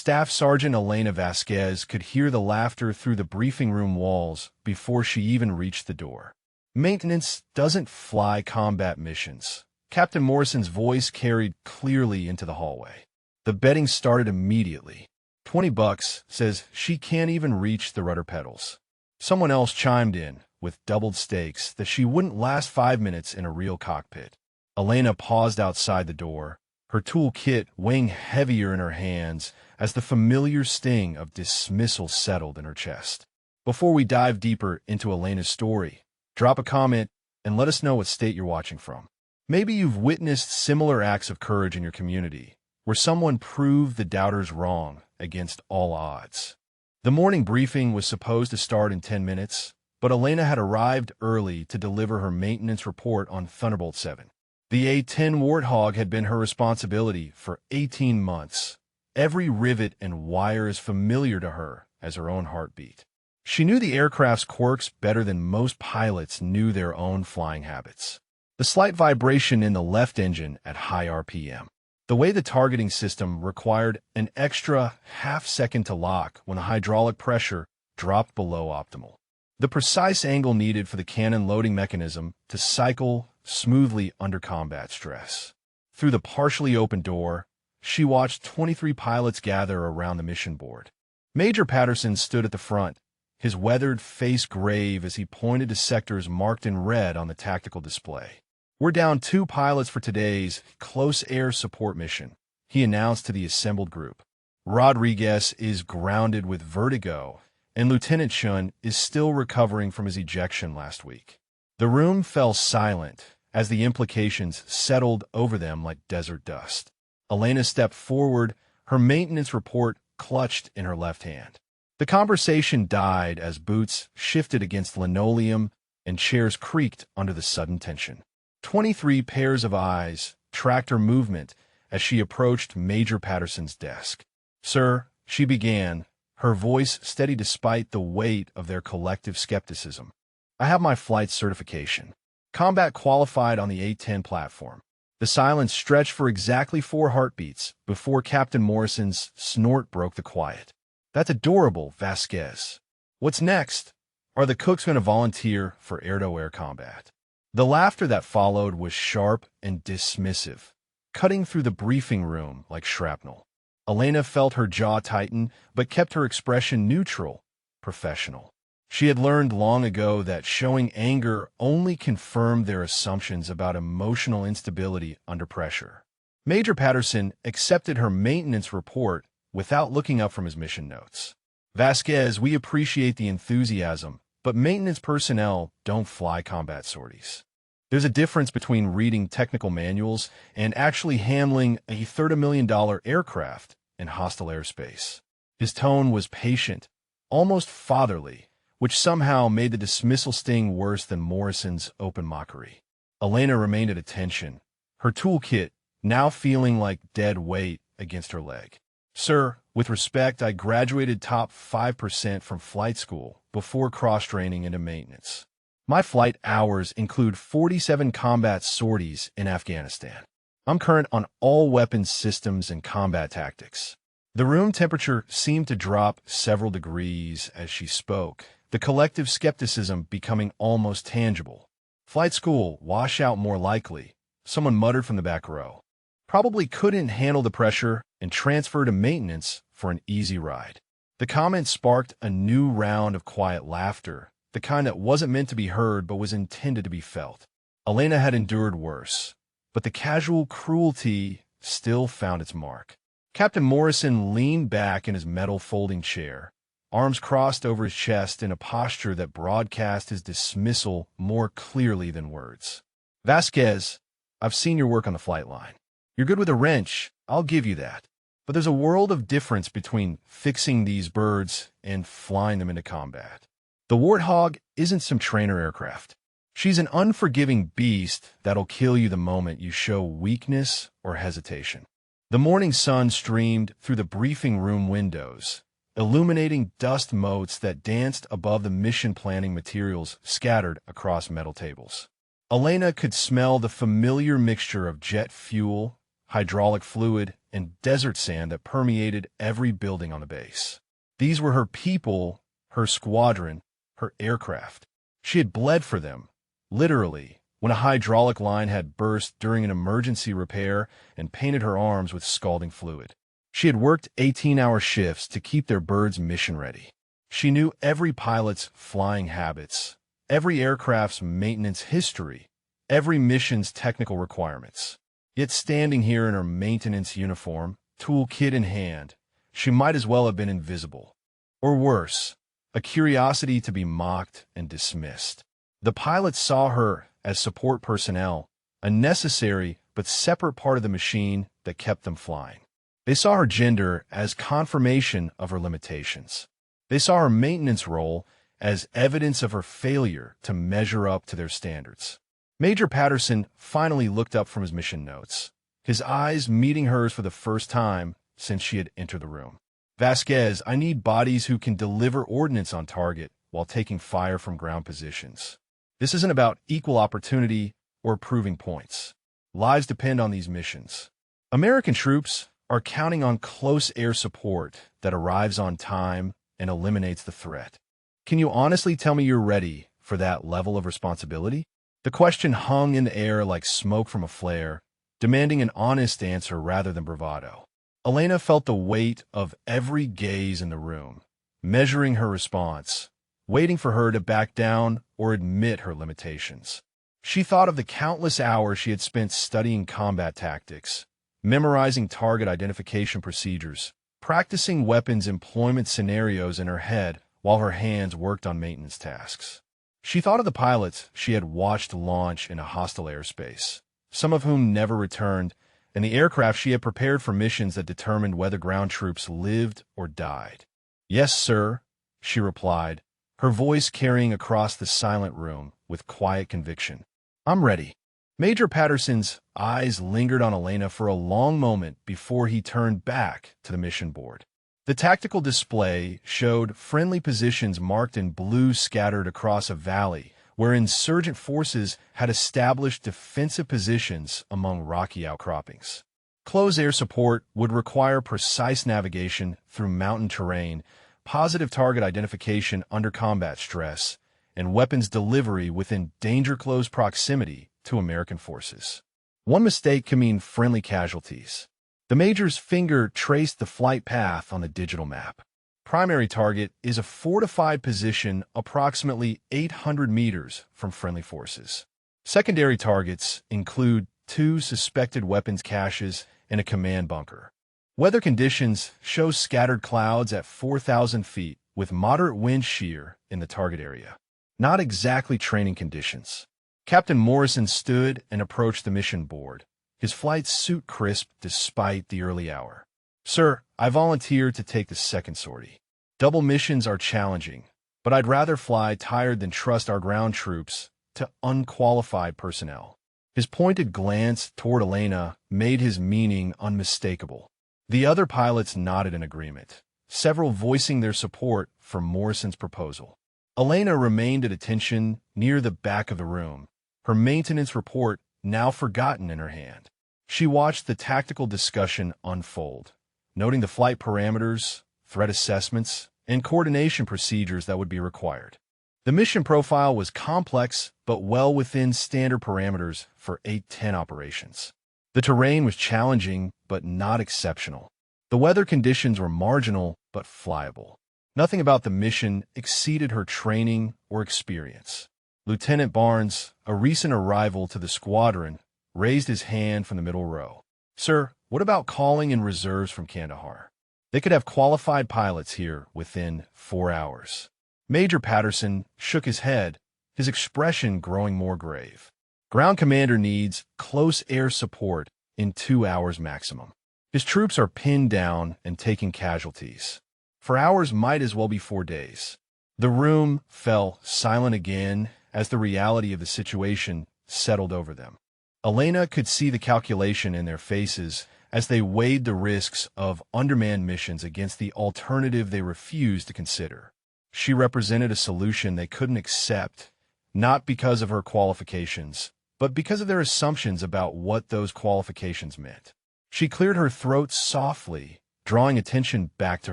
Staff Sergeant Elena Vasquez could hear the laughter through the briefing room walls before she even reached the door. Maintenance doesn't fly combat missions. Captain Morrison's voice carried clearly into the hallway. The betting started immediately. $20 says she can't even reach the rudder pedals. Someone else chimed in with doubled stakes that she wouldn't last 5 minutes in a real cockpit. Elena paused outside the door, her toolkit weighing heavier in her hands as the familiar sting of dismissal settled in her chest. Before we dive deeper into Elena's story, drop a comment and let us know what state you're watching from. Maybe you've witnessed similar acts of courage in your community, where someone proved the doubters wrong against all odds. The morning briefing was supposed to start in 10 minutes, but Elena had arrived early to deliver her maintenance report on Thunderbolt 7. The A-10 Warthog had been her responsibility for 18 months. Every rivet and wire is familiar to her as her own heartbeat. She knew the aircraft's quirks better than most pilots knew their own flying habits. The slight vibration in the left engine at high RPM. The way the targeting system required an extra half-second to lock when the hydraulic pressure dropped below optimal. The precise angle needed for the cannon loading mechanism to cycle smoothly under combat stress. Through the partially open door, she watched 23 pilots gather around the mission board. Major Patterson stood at the front, his weathered face grave as he pointed to sectors marked in red on the tactical display. "We're down 2 pilots for today's close air support mission," he announced to the assembled group. Rodriguez is grounded with vertigo, and Lieutenant Chun is still recovering from his ejection last week. The room fell silent as the implications settled over them like desert dust. Elena stepped forward, her maintenance report clutched in her left hand. The conversation died as boots shifted against linoleum and chairs creaked under the sudden tension. 23 pairs of eyes tracked her movement as she approached Major Patterson's desk. "Sir," she began, her voice steady despite the weight of their collective skepticism, "I have my flight certification. Combat qualified on the A-10 platform." The silence stretched for exactly 4 heartbeats before Captain Morrison's snort broke the quiet. "That's adorable, Vasquez. What's next? Are the cooks going to volunteer for air-to-air combat?" The laughter that followed was sharp and dismissive, cutting through the briefing room like shrapnel. Elena felt her jaw tighten, but kept her expression neutral, professional. She had learned long ago that showing anger only confirmed their assumptions about emotional instability under pressure. Major Patterson accepted her maintenance report without looking up from his mission notes. "Vasquez, we appreciate the enthusiasm, but maintenance personnel don't fly combat sorties. There's a difference between reading technical manuals and actually handling a $30 million aircraft in hostile airspace." His tone was patient, almost fatherly, which somehow made the dismissal sting worse than Morrison's open mockery. Elena remained at attention, her toolkit now feeling like dead weight against her leg. "Sir, with respect, I graduated top 5% from flight school before cross-training into maintenance. My flight hours include 47 combat sorties in Afghanistan. I'm current on all weapons systems and combat tactics." The room temperature seemed to drop several degrees as she spoke, the collective skepticism becoming almost tangible. "Flight school, washout more likely," someone muttered from the back row. "Probably couldn't handle the pressure and transfer to maintenance for an easy ride." The comment sparked a new round of quiet laughter, the kind that wasn't meant to be heard but was intended to be felt. Elena had endured worse, but the casual cruelty still found its mark. Captain Morrison leaned back in his metal folding chair, arms crossed over his chest in a posture that broadcast his dismissal more clearly than words. "Vasquez, I've seen your work on the flight line. You're good with a wrench, I'll give you that. But there's a world of difference between fixing these birds and flying them into combat. The Warthog isn't some trainer aircraft. She's an unforgiving beast that'll kill you the moment you show weakness or hesitation." The morning sun streamed through the briefing room windows, illuminating dust motes that danced above the mission planning materials scattered across metal tables. Elena could smell the familiar mixture of jet fuel, hydraulic fluid, and desert sand that permeated every building on the base. These were her people, her squadron, her aircraft. She had bled for them, literally, when a hydraulic line had burst during an emergency repair and painted her arms with scalding fluid. She had worked 18-hour shifts to keep their birds mission-ready. She knew every pilot's flying habits, every aircraft's maintenance history, every mission's technical requirements. Yet standing here in her maintenance uniform, toolkit in hand, she might as well have been invisible. Or worse, a curiosity to be mocked and dismissed. The pilots saw her as support personnel, a necessary but separate part of the machine that kept them flying. They saw her gender as confirmation of her limitations. They saw her maintenance role as evidence of her failure to measure up to their standards. Major Patterson finally looked up from his mission notes, his eyes meeting hers for the first time since she had entered the room. "Vasquez, I need bodies who can deliver ordnance on target while taking fire from ground positions. This isn't about equal opportunity or proving points. Lives depend on these missions. American troops are counting on close air support that arrives on time and eliminates the threat. Can you honestly tell me you're ready for that level of responsibility?" The question hung in the air like smoke from a flare, demanding an honest answer rather than bravado. Elena felt the weight of every gaze in the room, measuring her response, waiting for her to back down or admit her limitations. She thought of the countless hours she had spent studying combat tactics, memorizing target identification procedures, practicing weapons employment scenarios in her head while her hands worked on maintenance tasks. She thought of the pilots she had watched launch in a hostile airspace, some of whom never returned, and the aircraft she had prepared for missions that determined whether ground troops lived or died. "Yes, sir," she replied, her voice carrying across the silent room with quiet conviction. "I'm ready." Major Patterson's eyes lingered on Elena for a long moment before he turned back to the mission board. The tactical display showed friendly positions marked in blue scattered across a valley where insurgent forces had established defensive positions among rocky outcroppings. Close air support would require precise navigation through mountain terrain, positive target identification under combat stress, and weapons delivery within danger-close proximity to American forces. One mistake can mean friendly casualties. The Major's finger traced the flight path on the digital map. Primary target is a fortified position approximately 800 meters from friendly forces. Secondary targets include 2 suspected weapons caches and a command bunker. Weather conditions show scattered clouds at 4,000 feet with moderate wind shear in the target area. Not exactly training conditions. Captain Morrison stood and approached the mission board, his flight suit crisp despite the early hour. "Sir, I volunteered to take the second sortie. Double missions are challenging, but I'd rather fly tired than trust our ground troops to unqualified personnel." His pointed glance toward Elena made his meaning unmistakable. The other pilots nodded in agreement, several voicing their support for Morrison's proposal. Elena remained at attention near the back of the room, her maintenance report now forgotten in her hand. She watched the tactical discussion unfold, noting the flight parameters, threat assessments, and coordination procedures that would be required. The mission profile was complex but well within standard parameters for 8-10 operations. The terrain was challenging but not exceptional. The weather conditions were marginal but flyable. Nothing about the mission exceeded her training or experience. Lieutenant Barnes, a recent arrival to the squadron, raised his hand from the middle row. "Sir, what about calling in reserves from Kandahar? They could have qualified pilots here within 4 hours." Major Patterson shook his head, his expression growing more grave. "Ground commander needs close air support in 2 hours maximum. His troops are pinned down and taking casualties. 4 hours might as well be 4 days." The room fell silent again as the reality of the situation settled over them. Elena could see the calculation in their faces as they weighed the risks of undermanned missions against the alternative they refused to consider. She represented a solution they couldn't accept, not because of her qualifications, but because of their assumptions about what those qualifications meant. She cleared her throat softly, drawing attention back to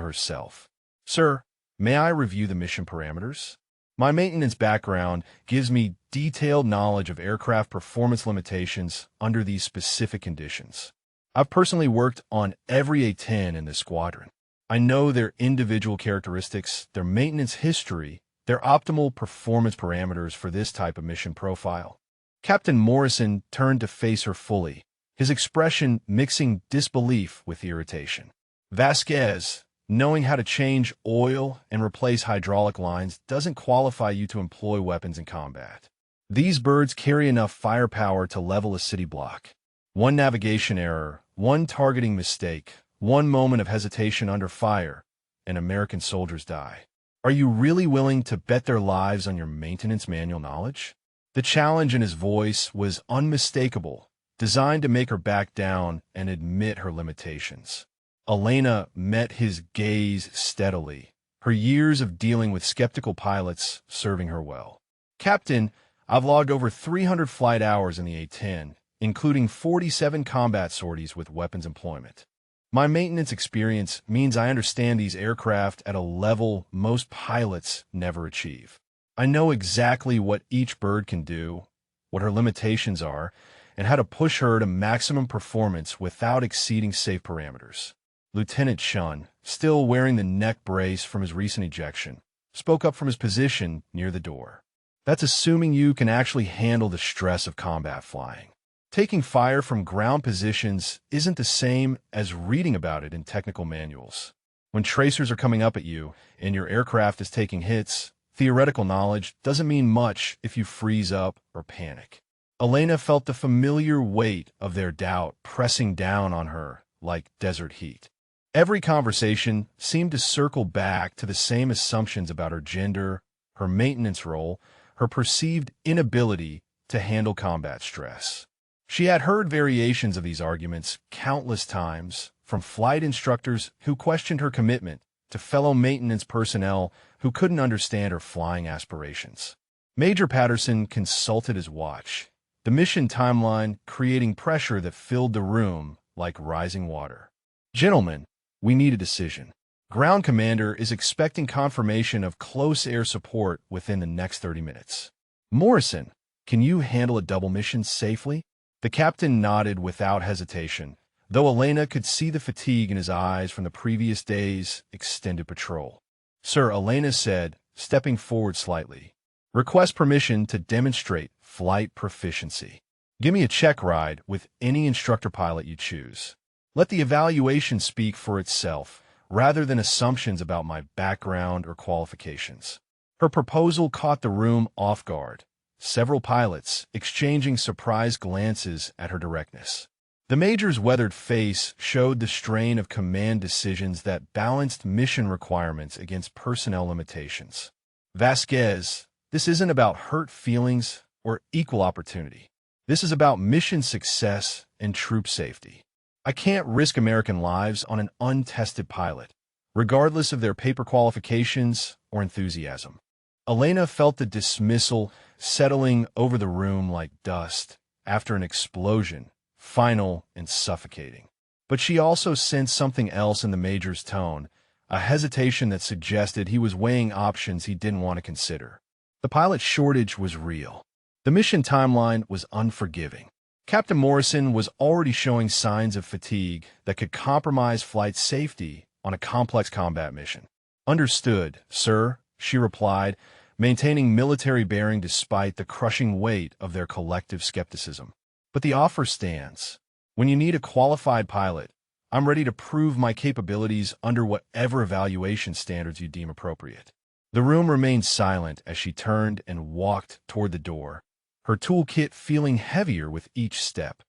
herself. Sir, may I review the mission parameters? My maintenance background gives me detailed knowledge of aircraft performance limitations under these specific conditions. I've personally worked on every A-10 in this squadron. I know their individual characteristics, their maintenance history, their optimal performance parameters for this type of mission profile. Captain Morrison turned to face her fully, his expression mixing disbelief with irritation. Vasquez, knowing how to change oil and replace hydraulic lines doesn't qualify you to employ weapons in combat. These birds carry enough firepower to level a city block. One navigation error, one targeting mistake, one moment of hesitation under fire, and American soldiers die. Are you really willing to bet their lives on your maintenance manual knowledge? The challenge in his voice was unmistakable, designed to make her back down and admit her limitations. Elena met his gaze steadily, her years of dealing with skeptical pilots serving her well. Captain, I've logged over 300 flight hours in the A-10, including 47 combat sorties with weapons employment. My maintenance experience means I understand these aircraft at a level most pilots never achieve. I know exactly what each bird can do, what her limitations are, and how to push her to maximum performance without exceeding safe parameters. Lieutenant Shun, still wearing the neck brace from his recent ejection, spoke up from his position near the door. That's assuming you can actually handle the stress of combat flying. Taking fire from ground positions isn't the same as reading about it in technical manuals. When tracers are coming up at you and your aircraft is taking hits, theoretical knowledge doesn't mean much if you freeze up or panic. Elena felt the familiar weight of their doubt pressing down on her like desert heat. Every conversation seemed to circle back to the same assumptions about her gender, her maintenance role, her perceived inability to handle combat stress. She had heard variations of these arguments countless times, from flight instructors who questioned her commitment to fellow maintenance personnel who couldn't understand her flying aspirations. Major Patterson consulted his watch, the mission timeline creating pressure that filled the room like rising water. Gentlemen, we need a decision. Ground Commander is expecting confirmation of close air support within the next 30 minutes. Morrison, can you handle a double mission safely? The captain nodded without hesitation, though Elena could see the fatigue in his eyes from the previous day's extended patrol. Sir, Elena said, stepping forward slightly. Request permission to demonstrate flight proficiency. Give me a check ride with any instructor pilot you choose. Let the evaluation speak for itself, rather than assumptions about my background or qualifications. Her proposal caught the room off guard, several pilots exchanging surprised glances at her directness. The major's weathered face showed the strain of command decisions that balanced mission requirements against personnel limitations. Vasquez, this isn't about hurt feelings or equal opportunity. This is about mission success and troop safety. I can't risk American lives on an untested pilot, regardless of their paper qualifications or enthusiasm. Elena felt the dismissal settling over the room like dust after an explosion, final and suffocating. But she also sensed something else in the major's tone, a hesitation that suggested he was weighing options he didn't want to consider. The pilot shortage was real. The mission timeline was unforgiving. Captain Morrison was already showing signs of fatigue that could compromise flight safety on a complex combat mission. Understood, sir, she replied, maintaining military bearing despite the crushing weight of their collective skepticism. But the offer stands. When you need a qualified pilot, I'm ready to prove my capabilities under whatever evaluation standards you deem appropriate. The room remained silent as she turned and walked toward the door, her toolkit feeling heavier with each step.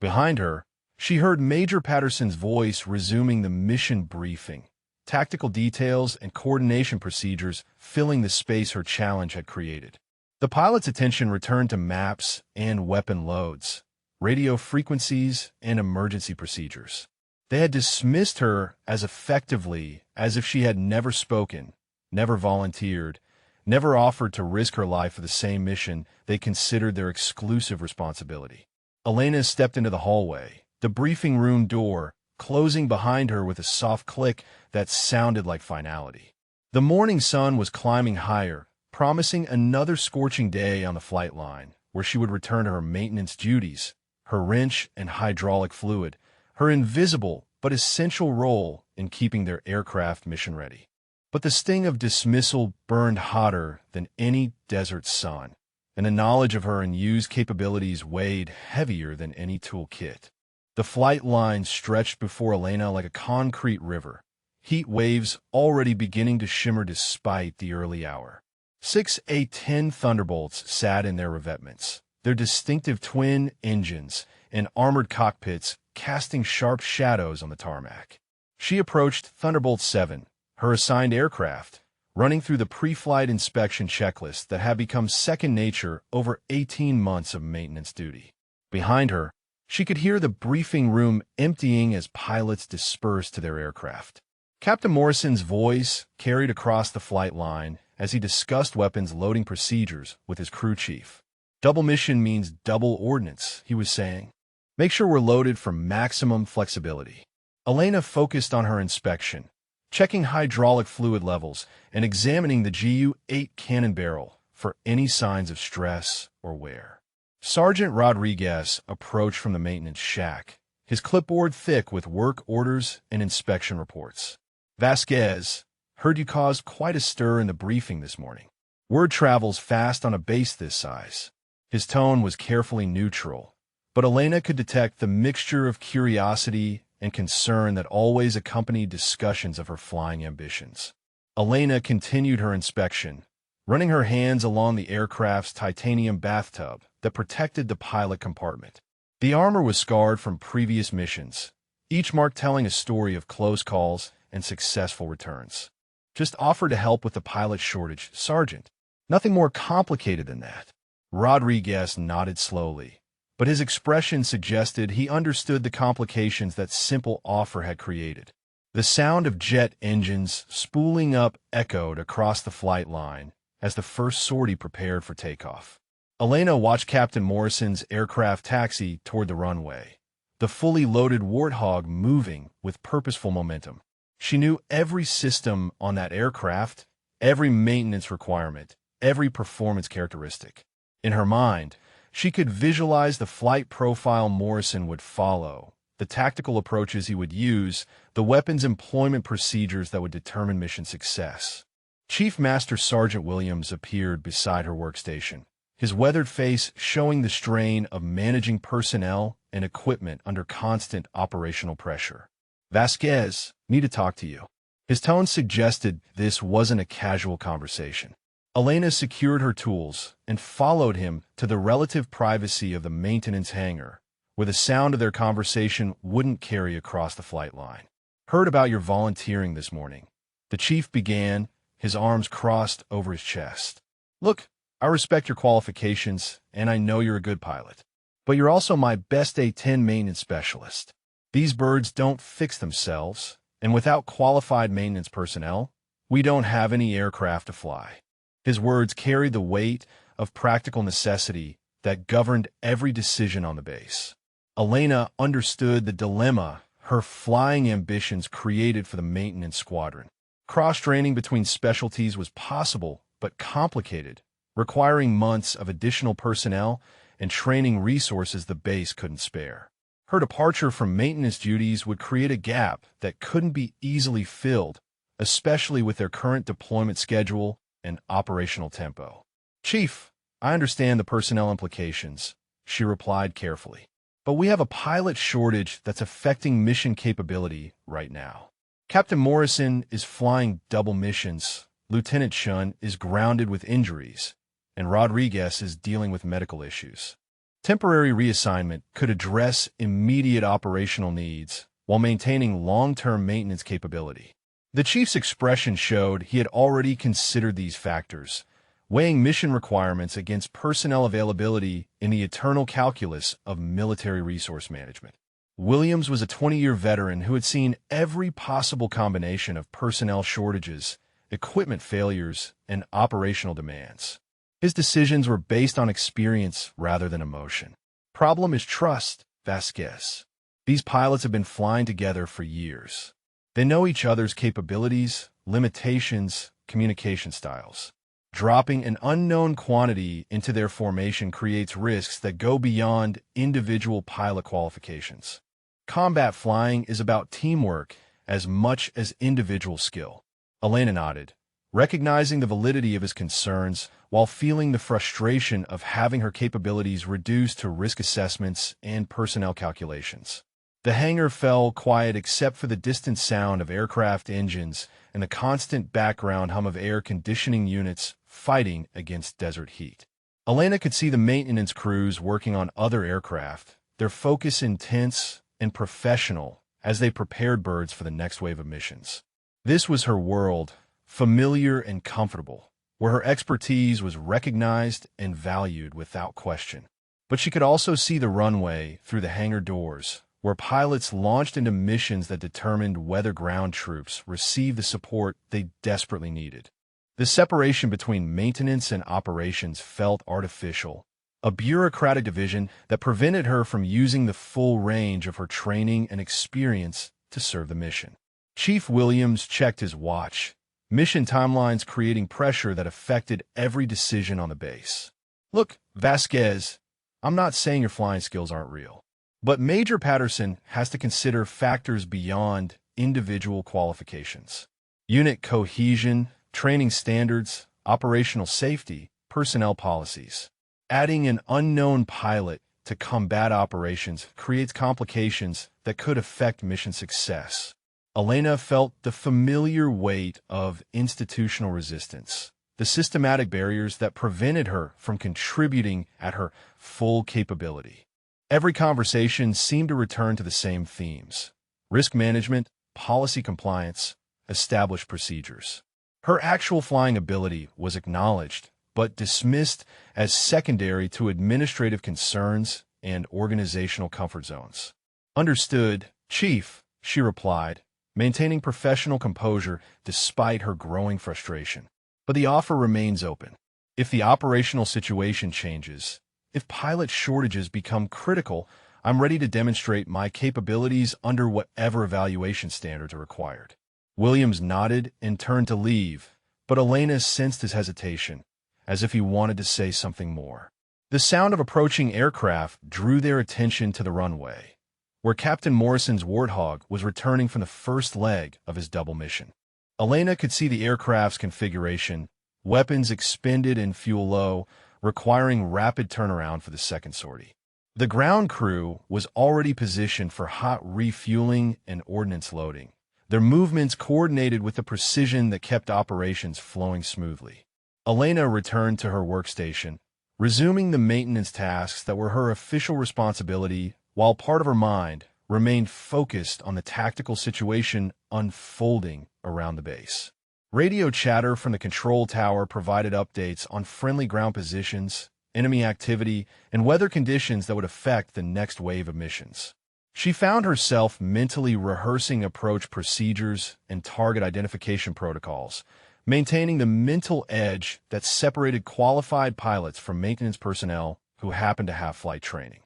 Behind her, she heard Major Patterson's voice resuming the mission briefing, tactical details and coordination procedures filling the space her challenge had created. The pilot's attention returned to maps and weapon loads, radio frequencies and emergency procedures. They had dismissed her as effectively as if she had never spoken, never volunteered, never offered to risk her life for the same mission they considered their exclusive responsibility. Elena stepped into the hallway, the briefing room door closing behind her with a soft click that sounded like finality. The morning sun was climbing higher, promising another scorching day on the flight line, where she would return to her maintenance duties, her wrench and hydraulic fluid, her invisible but essential role in keeping their aircraft mission-ready. But the sting of dismissal burned hotter than any desert sun, and the knowledge of her unused capabilities weighed heavier than any toolkit. The flight line stretched before Elena like a concrete river, heat waves already beginning to shimmer despite the early hour. 6 A-10 Thunderbolts sat in their revetments, their distinctive twin engines and armored cockpits casting sharp shadows on the tarmac. She approached Thunderbolt 7, her assigned aircraft, running through the pre-flight inspection checklist that had become second nature over 18 months of maintenance duty. Behind her, she could hear the briefing room emptying as pilots dispersed to their aircraft. Captain Morrison's voice carried across the flight line as he discussed weapons loading procedures with his crew chief. Double mission means double ordnance, he was saying. Make sure we're loaded for maximum flexibility. Elena focused on her inspection, checking hydraulic fluid levels and examining the Gu-8 cannon barrel for any signs of stress or wear. Sergeant Rodriguez approached from the maintenance shack, his clipboard thick with work orders and inspection reports. Vasquez, heard you caused quite a stir in the briefing this morning. Word travels fast on a base this size. His tone was carefully neutral, but Elena could detect the mixture of curiosity and concern that always accompanied discussions of her flying ambitions. Elena continued her inspection, running her hands along the aircraft's titanium bathtub that protected the pilot compartment. The armor was scarred from previous missions, each mark telling a story of close calls and successful returns. Just offer to help with the pilot shortage, Sergeant. Nothing more complicated than that. Rodriguez nodded slowly, but his expression suggested he understood the complications that simple offer had created. The sound of jet engines spooling up echoed across the flight line as the first sortie prepared for takeoff. Elena watched Captain Morrison's aircraft taxi toward the runway, the fully loaded Warthog moving with purposeful momentum. She knew every system on that aircraft, every maintenance requirement, every performance characteristic. In her mind, she could visualize the flight profile Morrison would follow, the tactical approaches he would use, the weapons employment procedures that would determine mission success. Chief Master Sergeant Williams appeared beside her workstation, his weathered face showing the strain of managing personnel and equipment under constant operational pressure. Vasquez, need to talk to you. His tone suggested this wasn't a casual conversation. Elena secured her tools and followed him to the relative privacy of the maintenance hangar, where the sound of their conversation wouldn't carry across the flight line. Heard about your volunteering this morning. The chief began, his arms crossed over his chest. Look, I respect your qualifications, and I know you're a good pilot. But you're also my best A-10 maintenance specialist. These birds don't fix themselves, and without qualified maintenance personnel, we don't have any aircraft to fly. His words carried the weight of practical necessity that governed every decision on the base. Elena understood the dilemma her flying ambitions created for the maintenance squadron. Cross-training between specialties was possible, but complicated, requiring months of additional personnel and training resources the base couldn't spare. Her departure from maintenance duties would create a gap that couldn't be easily filled, especially with their current deployment schedule and operational tempo. Chief, I understand the personnel implications, she replied carefully. But we have a pilot shortage that's affecting mission capability right now. Captain Morrison is flying double missions, Lieutenant Shun is grounded with injuries, and Rodriguez is dealing with medical issues. Temporary reassignment could address immediate operational needs while maintaining long-term maintenance capability. The chief's expression showed he had already considered these factors, weighing mission requirements against personnel availability in the eternal calculus of military resource management. Williams was a 20-year veteran who had seen every possible combination of personnel shortages, equipment failures, and operational demands. His decisions were based on experience rather than emotion. Problem is trust, Vasquez. These pilots have been flying together for years. They know each other's capabilities, limitations, communication styles. Dropping an unknown quantity into their formation creates risks that go beyond individual pilot qualifications. Combat flying is about teamwork as much as individual skill. Elena nodded, recognizing the validity of his concerns while feeling the frustration of having her capabilities reduced to risk assessments and personnel calculations. The hangar fell quiet except for the distant sound of aircraft engines and the constant background hum of air conditioning units fighting against desert heat. Elena could see the maintenance crews working on other aircraft, their focus intense and professional as they prepared birds for the next wave of missions. This was her world, familiar and comfortable, where her expertise was recognized and valued without question. But she could also see the runway through the hangar doors, where pilots launched into missions that determined whether ground troops received the support they desperately needed. The separation between maintenance and operations felt artificial, a bureaucratic division that prevented her from using the full range of her training and experience to serve the mission. Chief Williams checked his watch, mission timelines creating pressure that affected every decision on the base. Look, Vasquez, I'm not saying your flying skills aren't real, but Major Patterson has to consider factors beyond individual qualifications. Unit cohesion, training standards, operational safety, personnel policies. Adding an unknown pilot to combat operations creates complications that could affect mission success. Elena felt the familiar weight of institutional resistance, the systematic barriers that prevented her from contributing at her full capability. Every conversation seemed to return to the same themes: risk management, policy compliance, established procedures. Her actual flying ability was acknowledged, but dismissed as secondary to administrative concerns and organizational comfort zones. Understood, Chief, she replied, maintaining professional composure despite her growing frustration. But the offer remains open. If the operational situation changes, if pilot shortages become critical, I'm ready to demonstrate my capabilities under whatever evaluation standards are required. Williams nodded and turned to leave, but Elena sensed his hesitation, as if he wanted to say something more. The sound of approaching aircraft drew their attention to the runway, where Captain Morrison's Warthog was returning from the first leg of his double mission. Elena could see the aircraft's configuration, weapons expended and fuel low, requiring rapid turnaround for the second sortie. The ground crew was already positioned for hot refueling and ordnance loading, their movements coordinated with the precision that kept operations flowing smoothly. Elena returned to her workstation, resuming the maintenance tasks that were her official responsibility, while part of her mind remained focused on the tactical situation unfolding around the base. Radio chatter from the control tower provided updates on friendly ground positions, enemy activity, and weather conditions that would affect the next wave of missions. She found herself mentally rehearsing approach procedures and target identification protocols, maintaining the mental edge that separated qualified pilots from maintenance personnel who happened to have flight training.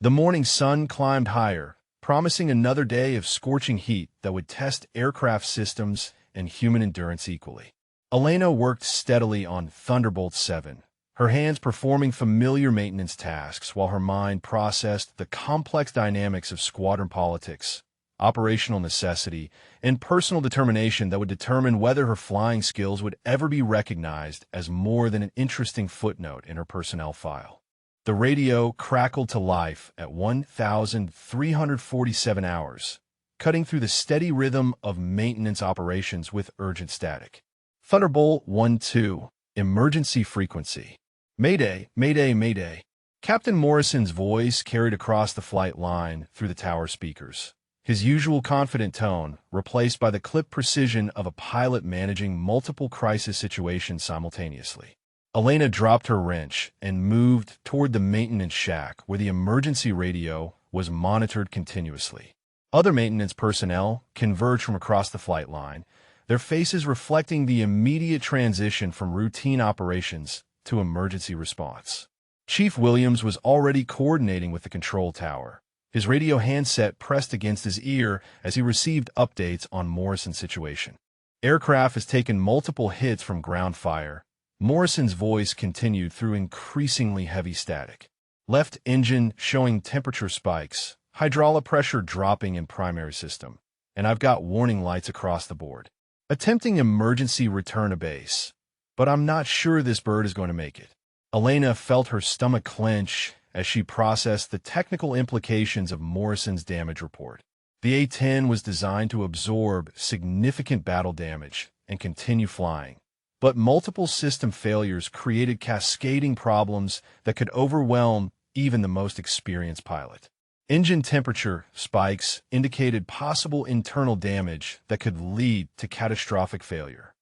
The morning sun climbed higher, promising another day of scorching heat that would test aircraft systems and human endurance equally. Elena worked steadily on Thunderbolt 7, her hands performing familiar maintenance tasks while her mind processed the complex dynamics of squadron politics, operational necessity, and personal determination that would determine whether her flying skills would ever be recognized as more than an interesting footnote in her personnel file. The radio crackled to life at 1,347 hours, cutting through the steady rhythm of maintenance operations with urgent static. Thunderbolt 1-2, emergency frequency. Mayday, mayday, mayday. Captain Morrison's voice carried across the flight line through the tower speakers, his usual confident tone replaced by the clipped precision of a pilot managing multiple crisis situations simultaneously. Elena dropped her wrench and moved toward the maintenance shack where the emergency radio was monitored continuously. Other maintenance personnel converged from across the flight line, their faces reflecting the immediate transition from routine operations to emergency response. Chief Williams was already coordinating with the control tower, his radio handset pressed against his ear as he received updates on Morrison's situation. Aircraft has taken multiple hits from ground fire. Morrison's voice continued through increasingly heavy static. Left engine showing temperature spikes, hydraulic pressure dropping in primary system, and I've got warning lights across the board. Attempting emergency return to base, but I'm not sure this bird is going to make it. Elena felt her stomach clench as she processed the technical implications of Morrison's damage report. The A-10 was designed to absorb significant battle damage and continue flying, but multiple system failures created cascading problems that could overwhelm even the most experienced pilot. Engine temperature spikes indicated possible internal damage that could lead to catastrophic failure.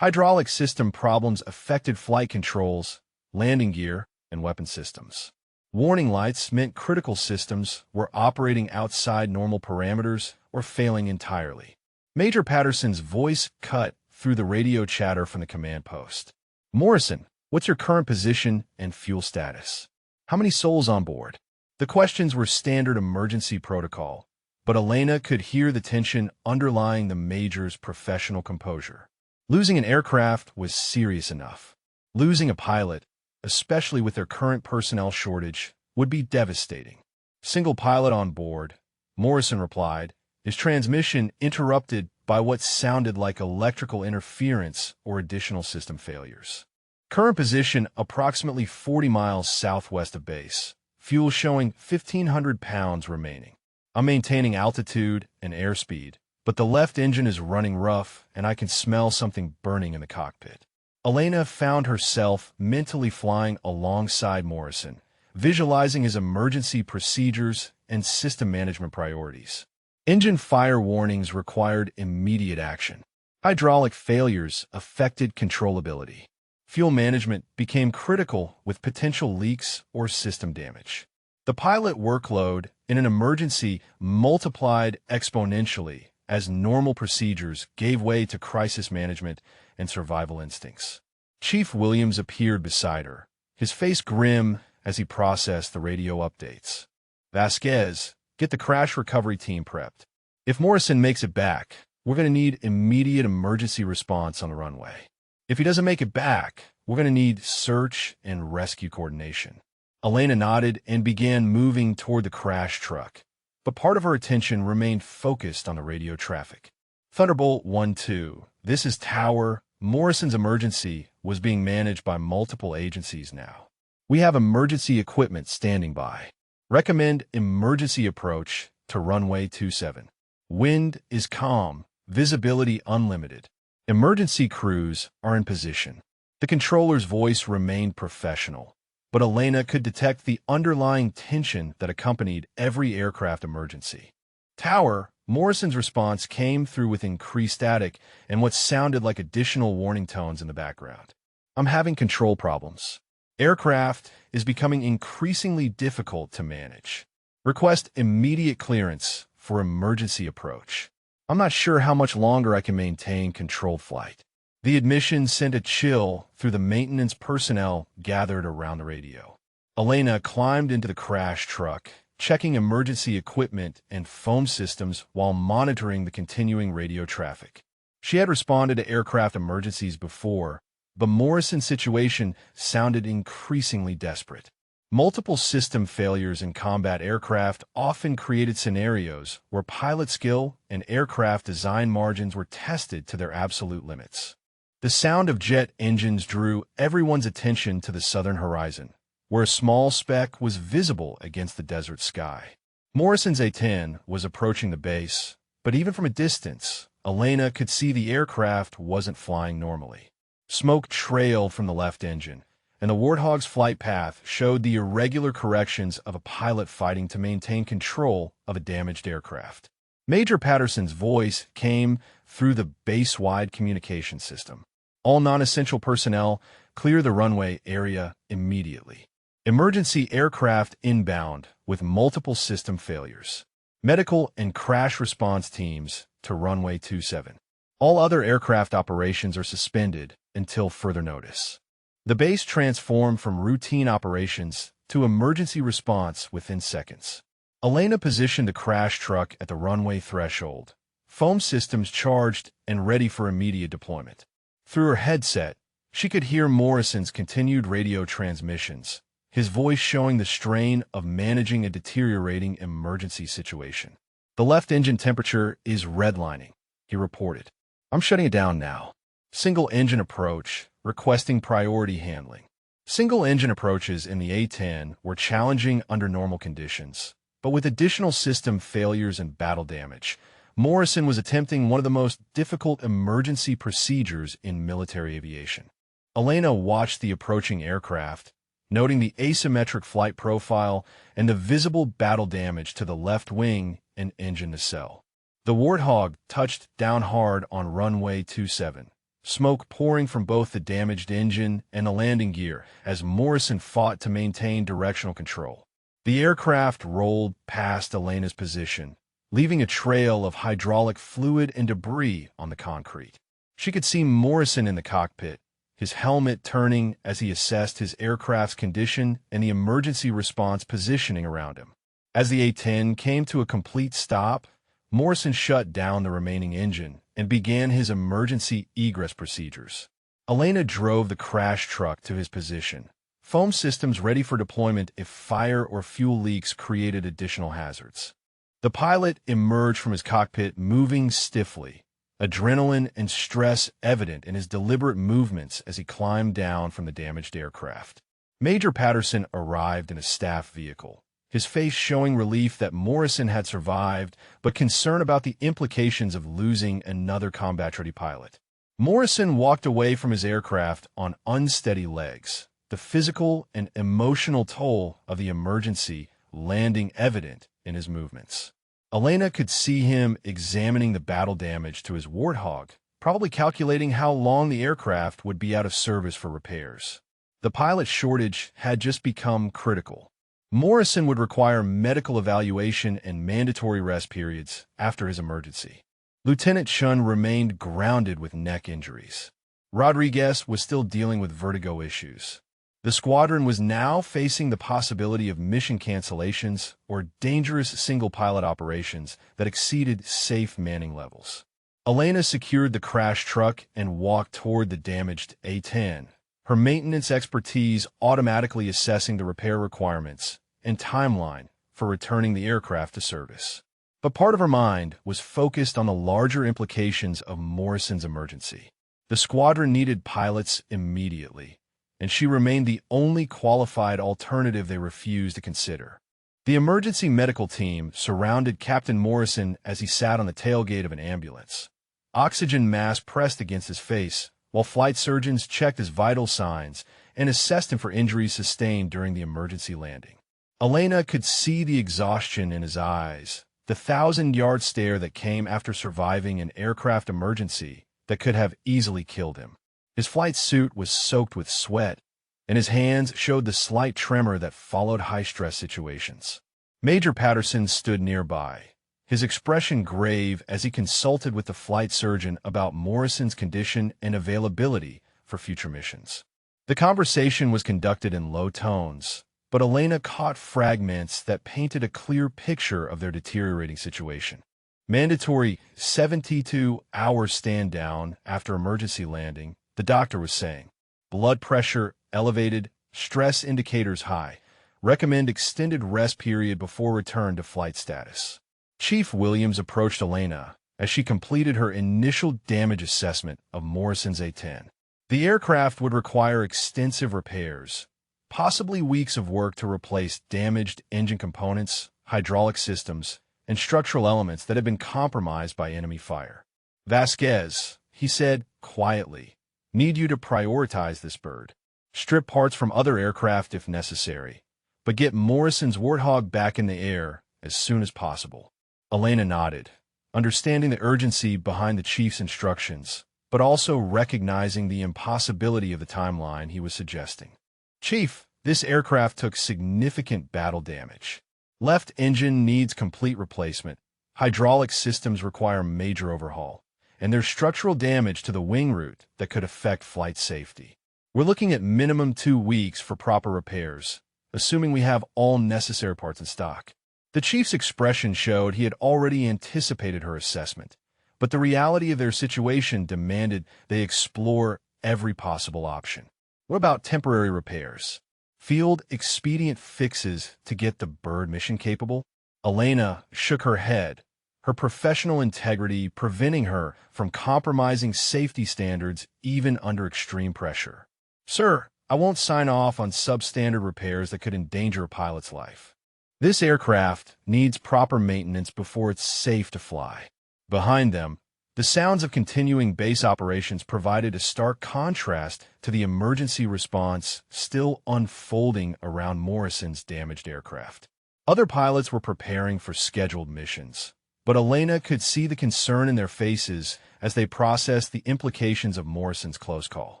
Hydraulic system problems affected flight controls, landing gear, and weapon systems. Warning lights meant critical systems were operating outside normal parameters or failing entirely. Major Patterson's voice cut through the radio chatter from the command post. "Morrison, what's your current position and fuel status? How many souls on board?" The questions were standard emergency protocol, but Elena could hear the tension underlying the Major's professional composure. Losing an aircraft was serious enough. Losing a pilot, especially with their current personnel shortage, would be devastating. "Single pilot on board," Morrison replied, his transmission interrupted by what sounded like electrical interference or additional system failures. "Current position approximately 40 miles southwest of base. Fuel showing 1,500 pounds remaining. I'm maintaining altitude and airspeed, but the left engine is running rough and I can smell something burning in the cockpit." Elena found herself mentally flying alongside Morrison, visualizing his emergency procedures and system management priorities. Engine fire warnings required immediate action. Hydraulic failures affected controllability. Fuel management became critical with potential leaks or system damage. The pilot workload in an emergency multiplied exponentially as normal procedures gave way to crisis management and survival instincts. Chief Williams appeared beside her, his face grim as he processed the radio updates. "Vasquez, get the crash recovery team prepped. If Morrison makes it back, we're going to need immediate emergency response on the runway. If he doesn't make it back, we're going to need search and rescue coordination." Elena nodded and began moving toward the crash truck, but part of her attention remained focused on the radio traffic. "Thunderbolt 1-2, this is Tower. Morrison's emergency was being managed by multiple agencies now. We have emergency equipment standing by. Recommend emergency approach to runway 27. Wind is calm, visibility unlimited. Emergency crews are in position." The controller's voice remained professional, but Elena could detect the underlying tension that accompanied every aircraft emergency. "Tower," Morrison's response came through with increased static and what sounded like additional warning tones in the background. "I'm having control problems. Aircraft is becoming increasingly difficult to manage. Request immediate clearance for emergency approach. I'm not sure how much longer I can maintain controlled flight." The admission sent a chill through the maintenance personnel gathered around the radio. Elena climbed into the crash truck, checking emergency equipment and foam systems while monitoring the continuing radio traffic. She had responded to aircraft emergencies before, but Morrison's situation sounded increasingly desperate. Multiple system failures in combat aircraft often created scenarios where pilot skill and aircraft design margins were tested to their absolute limits. The sound of jet engines drew everyone's attention to the southern horizon, where a small speck was visible against the desert sky. Morrison's A-10 was approaching the base, but even from a distance, Elena could see the aircraft wasn't flying normally. Smoke trailed from the left engine, and the Warthog's flight path showed the irregular corrections of a pilot fighting to maintain control of a damaged aircraft. Major Patterson's voice came through the base-wide communication system. "All non-essential personnel, clear the runway area immediately. Emergency aircraft inbound with multiple system failures. Medical and crash response teams to runway 27. All other aircraft operations are suspended until further notice." The base transformed from routine operations to emergency response within seconds. Elena positioned the crash truck at the runway threshold, foam systems charged and ready for immediate deployment. Through her headset, she could hear Morrison's continued radio transmissions, his voice showing the strain of managing a deteriorating emergency situation. "The left engine temperature is redlining," he reported. "I'm shutting it down now. Single engine approach, requesting priority handling." Single engine approaches in the A-10 were challenging under normal conditions, but with additional system failures and battle damage, Morrison was attempting one of the most difficult emergency procedures in military aviation. Elena watched the approaching aircraft, noting the asymmetric flight profile and the visible battle damage to the left wing and engine nacelle. The Warthog touched down hard on runway 27, smoke pouring from both the damaged engine and the landing gear as Morrison fought to maintain directional control. The aircraft rolled past Elena's position, leaving a trail of hydraulic fluid and debris on the concrete. She could see Morrison in the cockpit, his helmet turning as he assessed his aircraft's condition and the emergency response positioning around him. As the A-10 came to a complete stop, Morrison shut down the remaining engine and began his emergency egress procedures. Elena drove the crash truck to his position, foam systems ready for deployment if fire or fuel leaks created additional hazards. The pilot emerged from his cockpit moving stiffly, adrenaline and stress evident in his deliberate movements as he climbed down from the damaged aircraft. Major Patterson arrived in a staff vehicle, his face showing relief that Morrison had survived, but concern about the implications of losing another combat-ready pilot. Morrison walked away from his aircraft on unsteady legs, the physical and emotional toll of the emergency landing evident in his movements. Elena could see him examining the battle damage to his Warthog, probably calculating how long the aircraft would be out of service for repairs. The pilot shortage had just become critical. Morrison would require medical evaluation and mandatory rest periods after his emergency. Lieutenant Chun remained grounded with neck injuries. Rodriguez was still dealing with vertigo issues. The squadron was now facing the possibility of mission cancellations or dangerous single-pilot operations that exceeded safe manning levels. Elena secured the crash truck and walked toward the damaged A-10, her maintenance expertise automatically assessing the repair requirements and timeline for returning the aircraft to service. But part of her mind was focused on the larger implications of Morrison's emergency. The squadron needed pilots immediately, and she remained the only qualified alternative they refused to consider. The emergency medical team surrounded Captain Morrison as he sat on the tailgate of an ambulance. Oxygen mask pressed against his face, while flight surgeons checked his vital signs and assessed him for injuries sustained during the emergency landing. Elena could see the exhaustion in his eyes, the 1,000-yard stare that came after surviving an aircraft emergency that could have easily killed him. His flight suit was soaked with sweat, and his hands showed the slight tremor that followed high-stress situations. Major Patterson stood nearby, his expression grave as he consulted with the flight surgeon about Morrison's condition and availability for future missions. The conversation was conducted in low tones, but Elena caught fragments that painted a clear picture of their deteriorating situation. Mandatory 72-hour stand-down after emergency landing, the doctor was saying. Blood pressure elevated, stress indicators high. Recommend extended rest period before return to flight status. Chief Williams approached Elena as she completed her initial damage assessment of Morrison's A-10. The aircraft would require extensive repairs, possibly weeks of work to replace damaged engine components, hydraulic systems, and structural elements that had been compromised by enemy fire. "Vasquez," he said quietly, "need you to prioritize this bird. Strip parts from other aircraft if necessary, but get Morrison's Warthog back in the air as soon as possible." Elena nodded, understanding the urgency behind the chief's instructions, but also recognizing the impossibility of the timeline he was suggesting. "Chief, this aircraft took significant battle damage. Left engine needs complete replacement, hydraulic systems require major overhaul, and there's structural damage to the wing root that could affect flight safety. We're looking at minimum 2 weeks for proper repairs, assuming we have all necessary parts in stock." The chief's expression showed he had already anticipated her assessment, but the reality of their situation demanded they explore every possible option. What about temporary repairs? Field expedient fixes to get the bird mission capable? Elena shook her head, her professional integrity preventing her from compromising safety standards even under extreme pressure. Sir, I won't sign off on substandard repairs that could endanger a pilot's life. This aircraft needs proper maintenance before it's safe to fly. Behind them, the sounds of continuing base operations provided a stark contrast to the emergency response still unfolding around Morrison's damaged aircraft. Other pilots were preparing for scheduled missions, but Elena could see the concern in their faces as they processed the implications of Morrison's close call.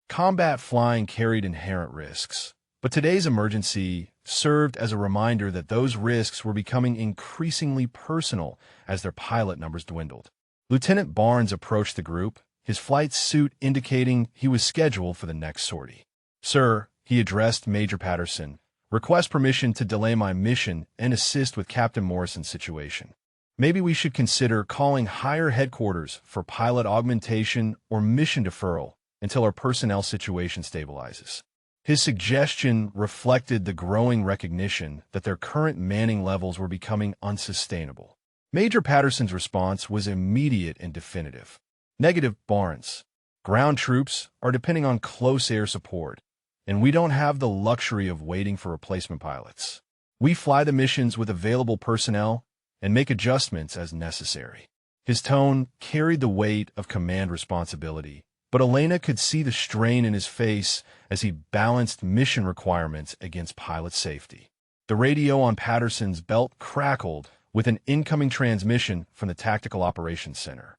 Combat flying carried inherent risks, but today's emergency served as a reminder that those risks were becoming increasingly personal as their pilot numbers dwindled. Lieutenant Barnes approached the group, his flight suit indicating he was scheduled for the next sortie. Sir, he addressed Major Patterson, request permission to delay my mission and assist with Captain Morrison's situation. Maybe we should consider calling higher headquarters for pilot augmentation or mission deferral until our personnel situation stabilizes. His suggestion reflected the growing recognition that their current manning levels were becoming unsustainable. Major Patterson's response was immediate and definitive. Negative, Barnes. Ground troops are depending on close air support, and we don't have the luxury of waiting for replacement pilots. We fly the missions with available personnel and make adjustments as necessary. His tone carried the weight of command responsibility, but Elena could see the strain in his face as he balanced mission requirements against pilot safety. The radio on Patterson's belt crackled with an incoming transmission from the Tactical Operations Center.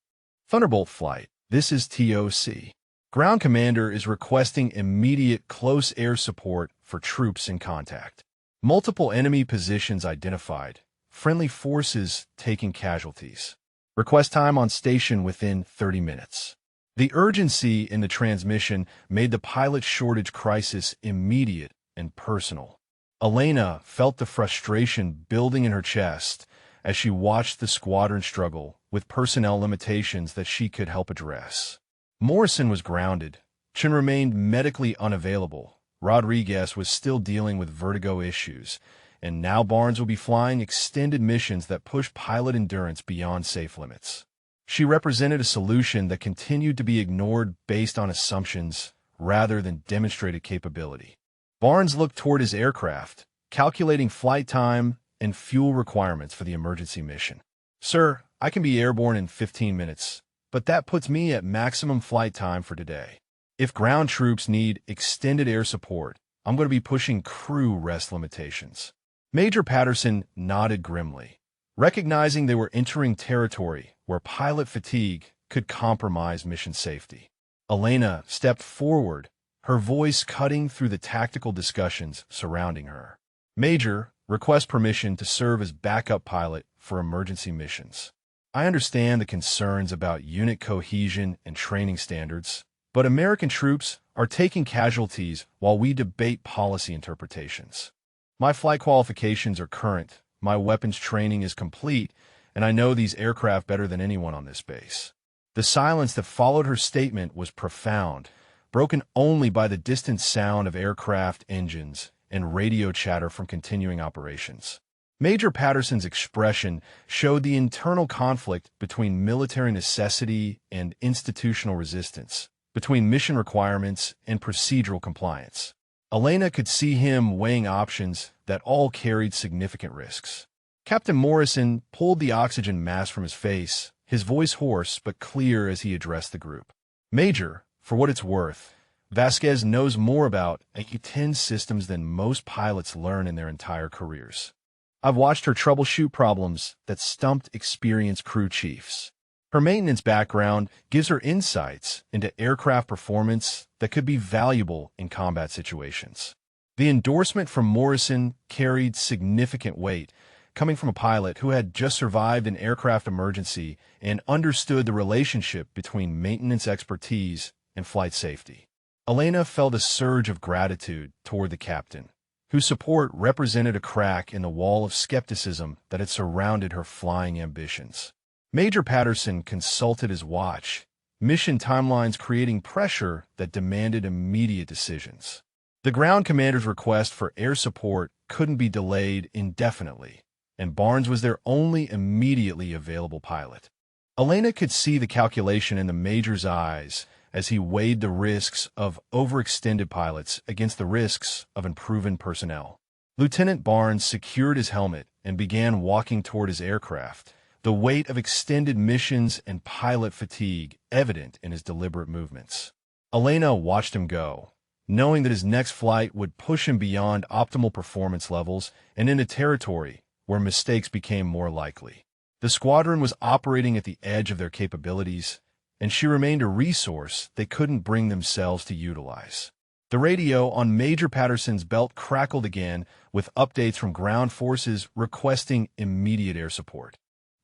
Thunderbolt flight, this is TOC. Ground Commander is requesting immediate close air support for troops in contact. Multiple enemy positions identified, friendly forces taking casualties. Request time on station within 30 minutes. The urgency in the transmission made the pilot shortage crisis immediate and personal. Elena felt the frustration building in her chest as she watched the squadron struggle with personnel limitations that she could help address. Morrison was grounded. Chen remained medically unavailable. Rodriguez was still dealing with vertigo issues, and now Barnes will be flying extended missions that push pilot endurance beyond safe limits. She represented a solution that continued to be ignored based on assumptions rather than demonstrated capability. Barnes looked toward his aircraft, calculating flight time and fuel requirements for the emergency mission. Sir, I can be airborne in 15 minutes, but that puts me at maximum flight time for today. If ground troops need extended air support, I'm going to be pushing crew rest limitations. Major Patterson nodded grimly, recognizing they were entering territory where pilot fatigue could compromise mission safety. Elena stepped forward, her voice cutting through the tactical discussions surrounding her. Major, request permission to serve as backup pilot for emergency missions. I understand the concerns about unit cohesion and training standards, but American troops are taking casualties while we debate policy interpretations. My flight qualifications are current, my weapons training is complete, and I know these aircraft better than anyone on this base. The silence that followed her statement was profound, broken only by the distant sound of aircraft engines and radio chatter from continuing operations. Major Patterson's expression showed the internal conflict between military necessity and institutional resistance, between mission requirements and procedural compliance. Elena could see him weighing options that all carried significant risks. Captain Morrison pulled the oxygen mask from his face, his voice hoarse but clear as he addressed the group. Major, for what it's worth, Vasquez knows more about AU-10 systems than most pilots learn in their entire careers. I've watched her troubleshoot problems that stumped experienced crew chiefs. Her maintenance background gives her insights into aircraft performance that could be valuable in combat situations. The endorsement from Morrison carried significant weight, coming from a pilot who had just survived an aircraft emergency and understood the relationship between maintenance expertise and flight safety. Elena felt a surge of gratitude toward the captain, whose support represented a crack in the wall of skepticism that had surrounded her flying ambitions. Major Patterson consulted his watch, mission timelines creating pressure that demanded immediate decisions. The ground commander's request for air support couldn't be delayed indefinitely, and Barnes was their only immediately available pilot. Elena could see the calculation in the Major's eyes as he weighed the risks of overextended pilots against the risks of unproven personnel. Lieutenant Barnes secured his helmet and began walking toward his aircraft, the weight of extended missions and pilot fatigue evident in his deliberate movements. Elena watched him go, knowing that his next flight would push him beyond optimal performance levels and into territory where mistakes became more likely. The squadron was operating at the edge of their capabilities, and she remained a resource they couldn't bring themselves to utilize. The radio on Major Patterson's belt crackled again with updates from ground forces requesting immediate air support.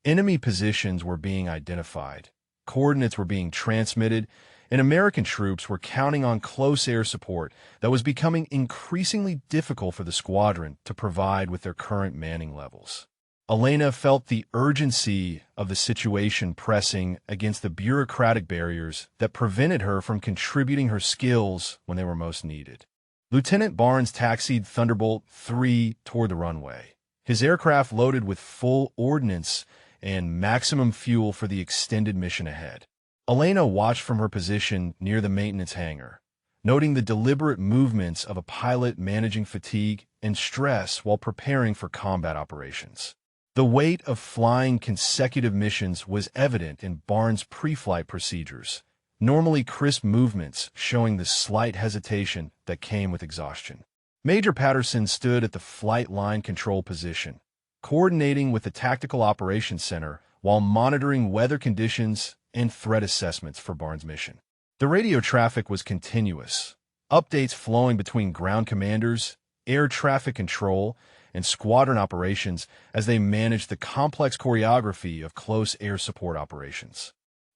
Enemy positions were being identified, coordinates were being transmitted, and American troops were counting on close air support that was becoming increasingly difficult for the squadron to provide with their current manning levels. Elena felt the urgency of the situation pressing against the bureaucratic barriers that prevented her from contributing her skills when they were most needed. Lieutenant Barnes taxied Thunderbolt 3 toward the runway, his aircraft loaded with full ordnance and maximum fuel for the extended mission ahead. Elena watched from her position near the maintenance hangar, noting the deliberate movements of a pilot managing fatigue and stress while preparing for combat operations. The weight of flying consecutive missions was evident in Barnes' pre-flight procedures, normally crisp movements showing the slight hesitation that came with exhaustion. Major Patterson stood at the flight line control position, coordinating with the Tactical Operations Center while monitoring weather conditions and threat assessments for Barnes' mission. The radio traffic was continuous, updates flowing between ground commanders, air traffic control, and squadron operations as they managed the complex choreography of close air support operations.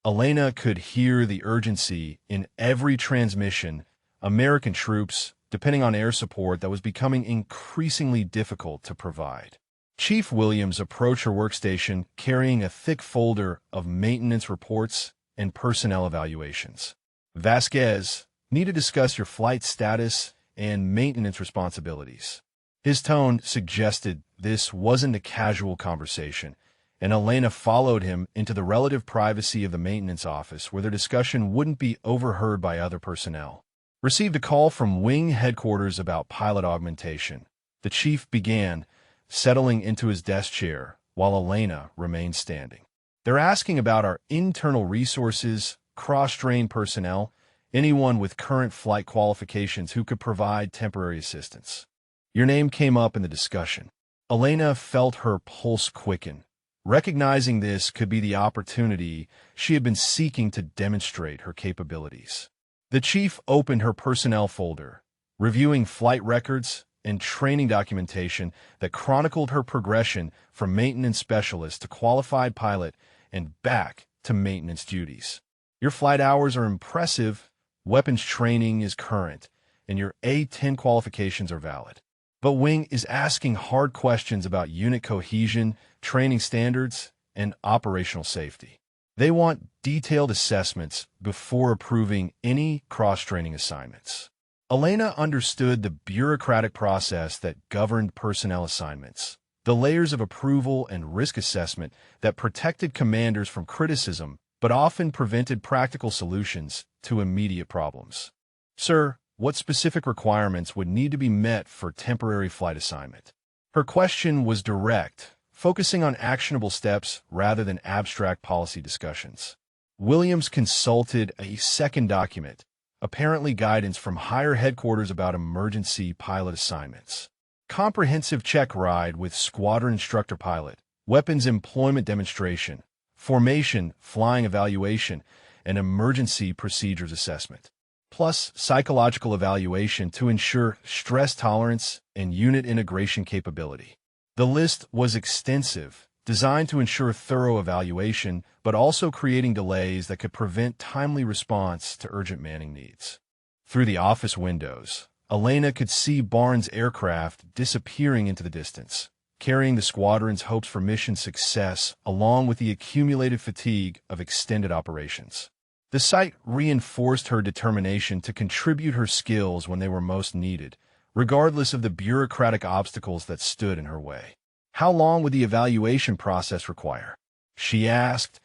Elena could hear the urgency in every transmission. American troops, depending on air support that was becoming increasingly difficult to provide. Chief Williams approached her workstation carrying a thick folder of maintenance reports and personnel evaluations. Vasquez, need to discuss your flight status and maintenance responsibilities. His tone suggested this wasn't a casual conversation, and Elena followed him into the relative privacy of the maintenance office where their discussion wouldn't be overheard by other personnel. Received a call from Wing headquarters about pilot augmentation. The chief began, settling into his desk chair, while Elena remained standing. They're asking about our internal resources, cross-trained personnel, anyone with current flight qualifications who could provide temporary assistance. Your name came up in the discussion. Elena felt her pulse quicken, recognizing this could be the opportunity she had been seeking to demonstrate her capabilities. The chief opened her personnel folder, reviewing flight records and training documentation that chronicled her progression from maintenance specialist to qualified pilot and back to maintenance duties. Your flight hours are impressive, weapons training is current, and your A-10 qualifications are valid. But Wing is asking hard questions about unit cohesion, training standards, and operational safety. They want detailed assessments before approving any cross-training assignments. Elena understood the bureaucratic process that governed personnel assignments, the layers of approval and risk assessment that protected commanders from criticism but often prevented practical solutions to immediate problems. Sir, what specific requirements would need to be met for temporary flight assignment? Her question was direct, focusing on actionable steps rather than abstract policy discussions. Williams consulted a second document, apparently guidance from higher headquarters about emergency pilot assignments. Comprehensive check ride with squadron instructor pilot, weapons employment demonstration, formation, flying evaluation, and emergency procedures assessment, plus psychological evaluation to ensure stress tolerance and unit integration capability. The list was extensive, designed to ensure thorough evaluation, but also creating delays that could prevent timely response to urgent manning needs. Through the office windows, Elena could see Barnes' aircraft disappearing into the distance, carrying the squadron's hopes for mission success along with the accumulated fatigue of extended operations. The sight reinforced her determination to contribute her skills when they were most needed, regardless of the bureaucratic obstacles that stood in her way. How long would the evaluation process require? She asked,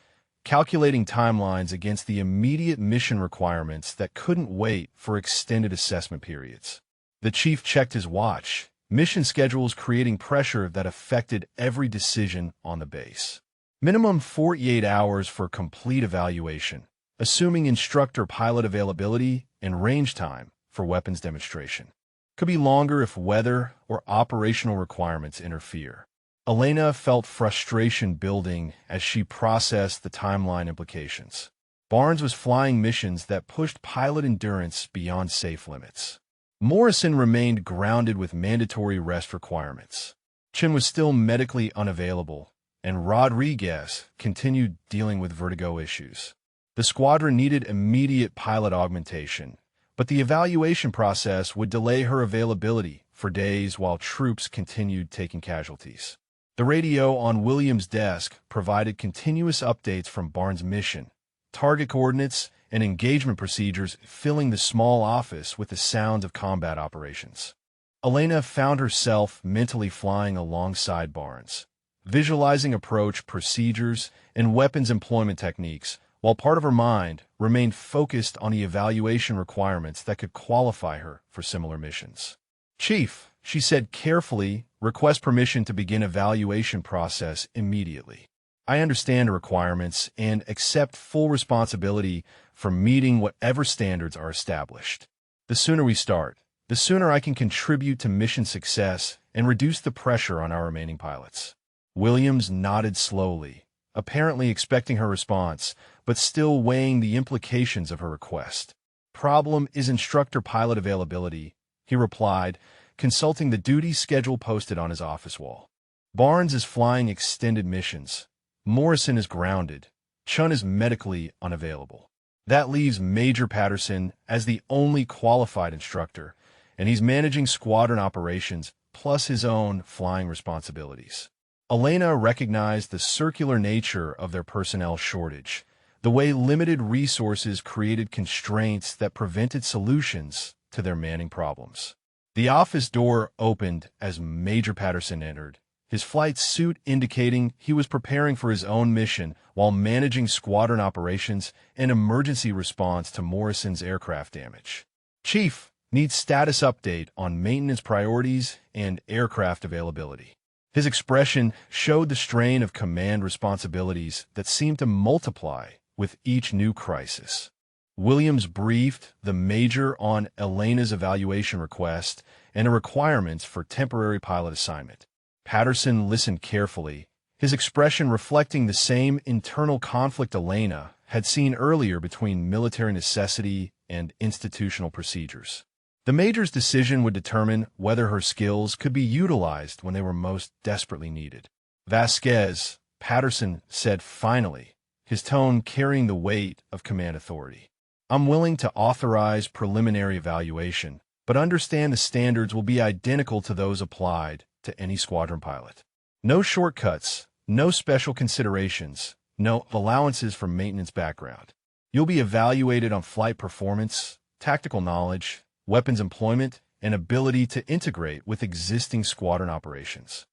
calculating timelines against the immediate mission requirements that couldn't wait for extended assessment periods. The chief checked his watch, mission schedules creating pressure that affected every decision on the base. Minimum 48 hours for complete evaluation, assuming instructor pilot availability and range time for weapons demonstration. Could be longer if weather or operational requirements interfere. Elena felt frustration building as she processed the timeline implications. Barnes was flying missions that pushed pilot endurance beyond safe limits. Morrison remained grounded with mandatory rest requirements. Chin was still medically unavailable, and Rodriguez continued dealing with vertigo issues. The squadron needed immediate pilot augmentation, but the evaluation process would delay her availability for days while troops continued taking casualties. The radio on Williams' desk provided continuous updates from Barnes' mission, target coordinates, and engagement procedures, filling the small office with the sounds of combat operations. Elena found herself mentally flying alongside Barnes, visualizing approach procedures and weapons employment techniques, while part of her mind remained focused on the evaluation requirements that could qualify her for similar missions. "Chief," she said carefully, "request permission to begin evaluation process immediately. I understand the requirements and accept full responsibility for meeting whatever standards are established. The sooner we start, the sooner I can contribute to mission success and reduce the pressure on our remaining pilots." Williams nodded slowly, apparently expecting her response, but still weighing the implications of her request. "Problem is instructor pilot availability," he replied, consulting the duty schedule posted on his office wall. "Barnes is flying extended missions. Morrison is grounded. Chun is medically unavailable. That leaves Major Patterson as the only qualified instructor, and he's managing squadron operations plus his own flying responsibilities." Elena recognized the circular nature of their personnel shortage, the way limited resources created constraints that prevented solutions to their manning problems. The office door opened as Major Patterson entered, his flight suit indicating he was preparing for his own mission while managing squadron operations and emergency response to Morrison's aircraft damage. "Chief, needs status update on maintenance priorities and aircraft availability." His expression showed the strain of command responsibilities that seemed to multiply with each new crisis. Williams briefed the major on Elena's evaluation request and the requirements for temporary pilot assignment. Patterson listened carefully, his expression reflecting the same internal conflict Elena had seen earlier between military necessity and institutional procedures. The major's decision would determine whether her skills could be utilized when they were most desperately needed. "Vasquez," Patterson said finally, his tone carrying the weight of command authority. "I'm willing to authorize preliminary evaluation, but understand the standards will be identical to those applied to any squadron pilot. No shortcuts, no special considerations, no allowances for maintenance background. You'll be evaluated on flight performance, tactical knowledge, weapons employment, and ability to integrate with existing squadron operations."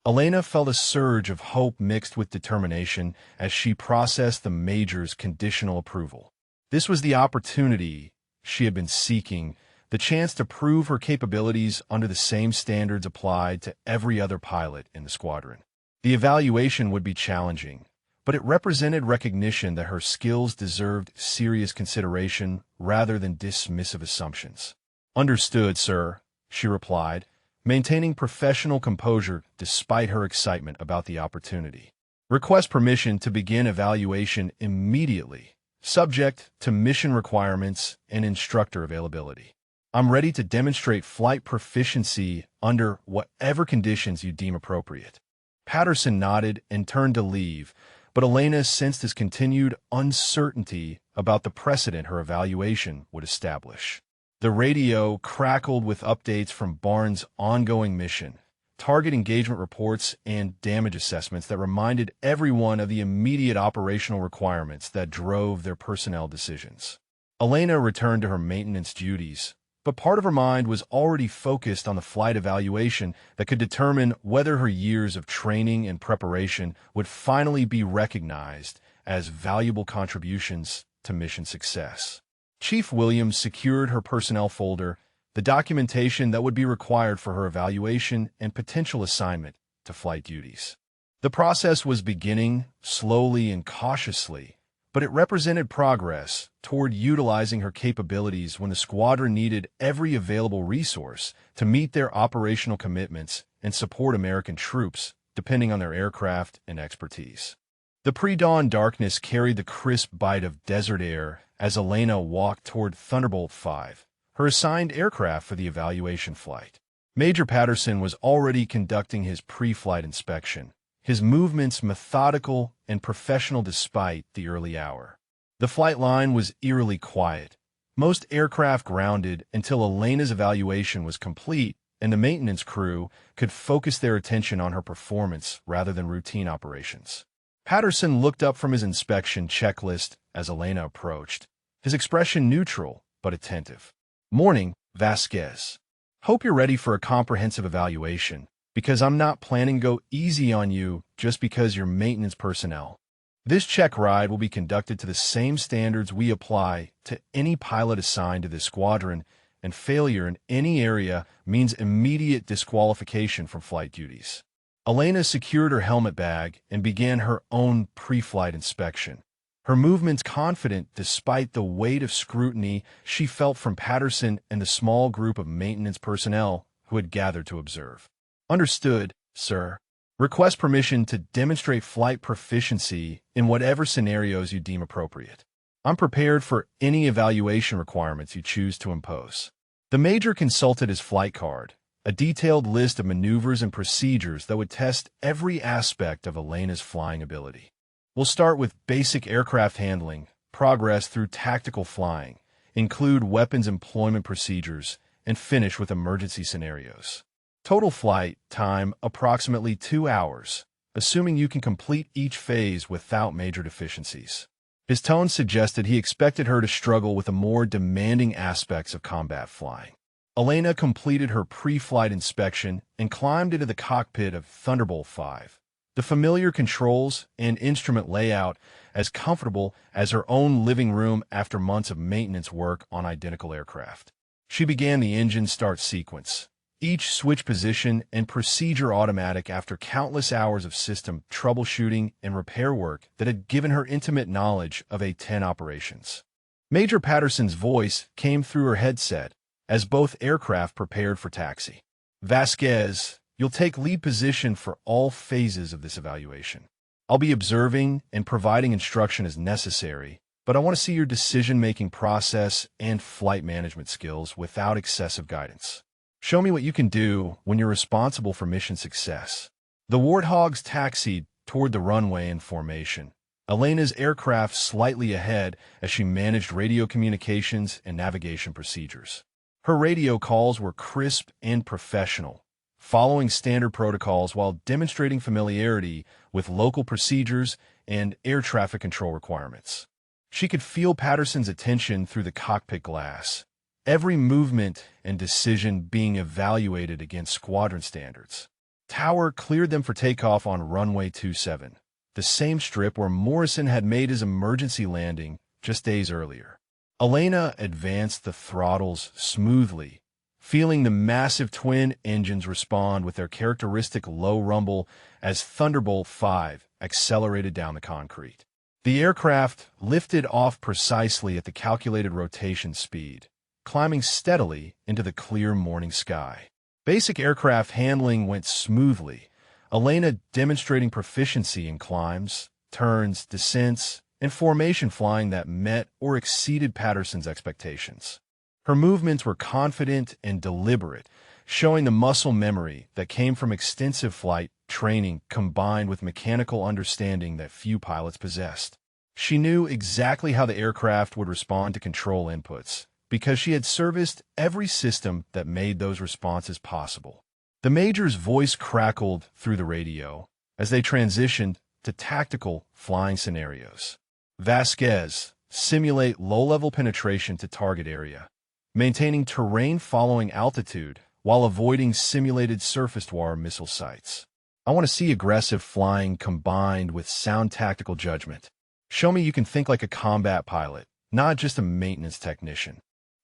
Elena felt a surge of hope mixed with determination as she processed the major's conditional approval. This was the opportunity she had been seeking, the chance to prove her capabilities under the same standards applied to every other pilot in the squadron. The evaluation would be challenging, but it represented recognition that her skills deserved serious consideration rather than dismissive assumptions. "Understood, sir," she replied, maintaining professional composure despite her excitement about the opportunity. "Request permission to begin evaluation immediately, subject to mission requirements and instructor availability. I'm ready to demonstrate flight proficiency under whatever conditions you deem appropriate." Patterson nodded and turned to leave, but Elena sensed his continued uncertainty about the precedent her evaluation would establish. The radio crackled with updates from Barnes' ongoing mission, target engagement reports, and damage assessments that reminded everyone of the immediate operational requirements that drove their personnel decisions. Elena returned to her maintenance duties, but part of her mind was already focused on the flight evaluation that could determine whether her years of training and preparation would finally be recognized as valuable contributions to mission success. Chief Williams secured her personnel folder, the documentation that would be required for her evaluation and potential assignment to flight duties. The process was beginning slowly and cautiously, but it represented progress toward utilizing her capabilities when the squadron needed every available resource to meet their operational commitments and support American troops, depending on their aircraft and expertise. The pre-dawn darkness carried the crisp bite of desert air as Elena walked toward Thunderbolt 5, her assigned aircraft for the evaluation flight. Major Patterson was already conducting his pre-flight inspection, his movements methodical and professional despite the early hour. The flight line was eerily quiet, most aircraft grounded until Elena's evaluation was complete and the maintenance crew could focus their attention on her performance rather than routine operations. Patterson looked up from his inspection checklist as Elena approached, his expression neutral but attentive. "Morning, Vasquez. Hope you're ready for a comprehensive evaluation, because I'm not planning to go easy on you just because you're maintenance personnel. This check ride will be conducted to the same standards we apply to any pilot assigned to this squadron, and failure in any area means immediate disqualification from flight duties." Elena secured her helmet bag and began her own pre-flight inspection. Her movements confident despite the weight of scrutiny she felt from Patterson and the small group of maintenance personnel who had gathered to observe. "Understood, sir. Request permission to demonstrate flight proficiency in whatever scenarios you deem appropriate. I'm prepared for any evaluation requirements you choose to impose." The Major consulted his flight card, a detailed list of maneuvers and procedures that would test every aspect of Elena's flying ability. "We'll start with basic aircraft handling, progress through tactical flying, include weapons employment procedures, and finish with emergency scenarios. Total flight time approximately 2 hours, assuming you can complete each phase without major deficiencies." His tone suggested he expected her to struggle with the more demanding aspects of combat flying. Elena completed her pre-flight inspection and climbed into the cockpit of Thunderbolt 5. The familiar controls and instrument layout as comfortable as her own living room after months of maintenance work on identical aircraft. She began the engine start sequence, each switch position and procedure automatic after countless hours of system troubleshooting and repair work that had given her intimate knowledge of A-10 operations. Major Patterson's voice came through her headset as both aircraft prepared for taxi. "Vasquez, you'll take lead position for all phases of this evaluation. I'll be observing and providing instruction as necessary, but I want to see your decision-making process and flight management skills without excessive guidance. Show me what you can do when you're responsible for mission success." The Warthogs taxied toward the runway in formation, Elena's aircraft slightly ahead as she managed radio communications and navigation procedures. Her radio calls were crisp and professional, following standard protocols while demonstrating familiarity with local procedures and air traffic control requirements. She could feel Patterson's attention through the cockpit glass, every movement and decision being evaluated against squadron standards. Tower cleared them for takeoff on runway 27, the same strip where Morrison had made his emergency landing just days earlier. Elena advanced the throttles smoothly, feeling the massive twin engines respond with their characteristic low rumble as Thunderbolt 5 accelerated down the concrete. The aircraft lifted off precisely at the calculated rotation speed, climbing steadily into the clear morning sky. Basic aircraft handling went smoothly, Elena demonstrating proficiency in climbs, turns, descents, and formation flying that met or exceeded Patterson's expectations. Her movements were confident and deliberate, showing the muscle memory that came from extensive flight training combined with mechanical understanding that few pilots possessed. She knew exactly how the aircraft would respond to control inputs, because she had serviced every system that made those responses possible. The Major's voice crackled through the radio as they transitioned to tactical flying scenarios. Vasquez, simulate low-level penetration to target area, maintaining terrain following altitude while avoiding simulated surface-to-air missile sites. I want to see aggressive flying combined with sound tactical judgment. Show me you can think like a combat pilot, not just a maintenance technician.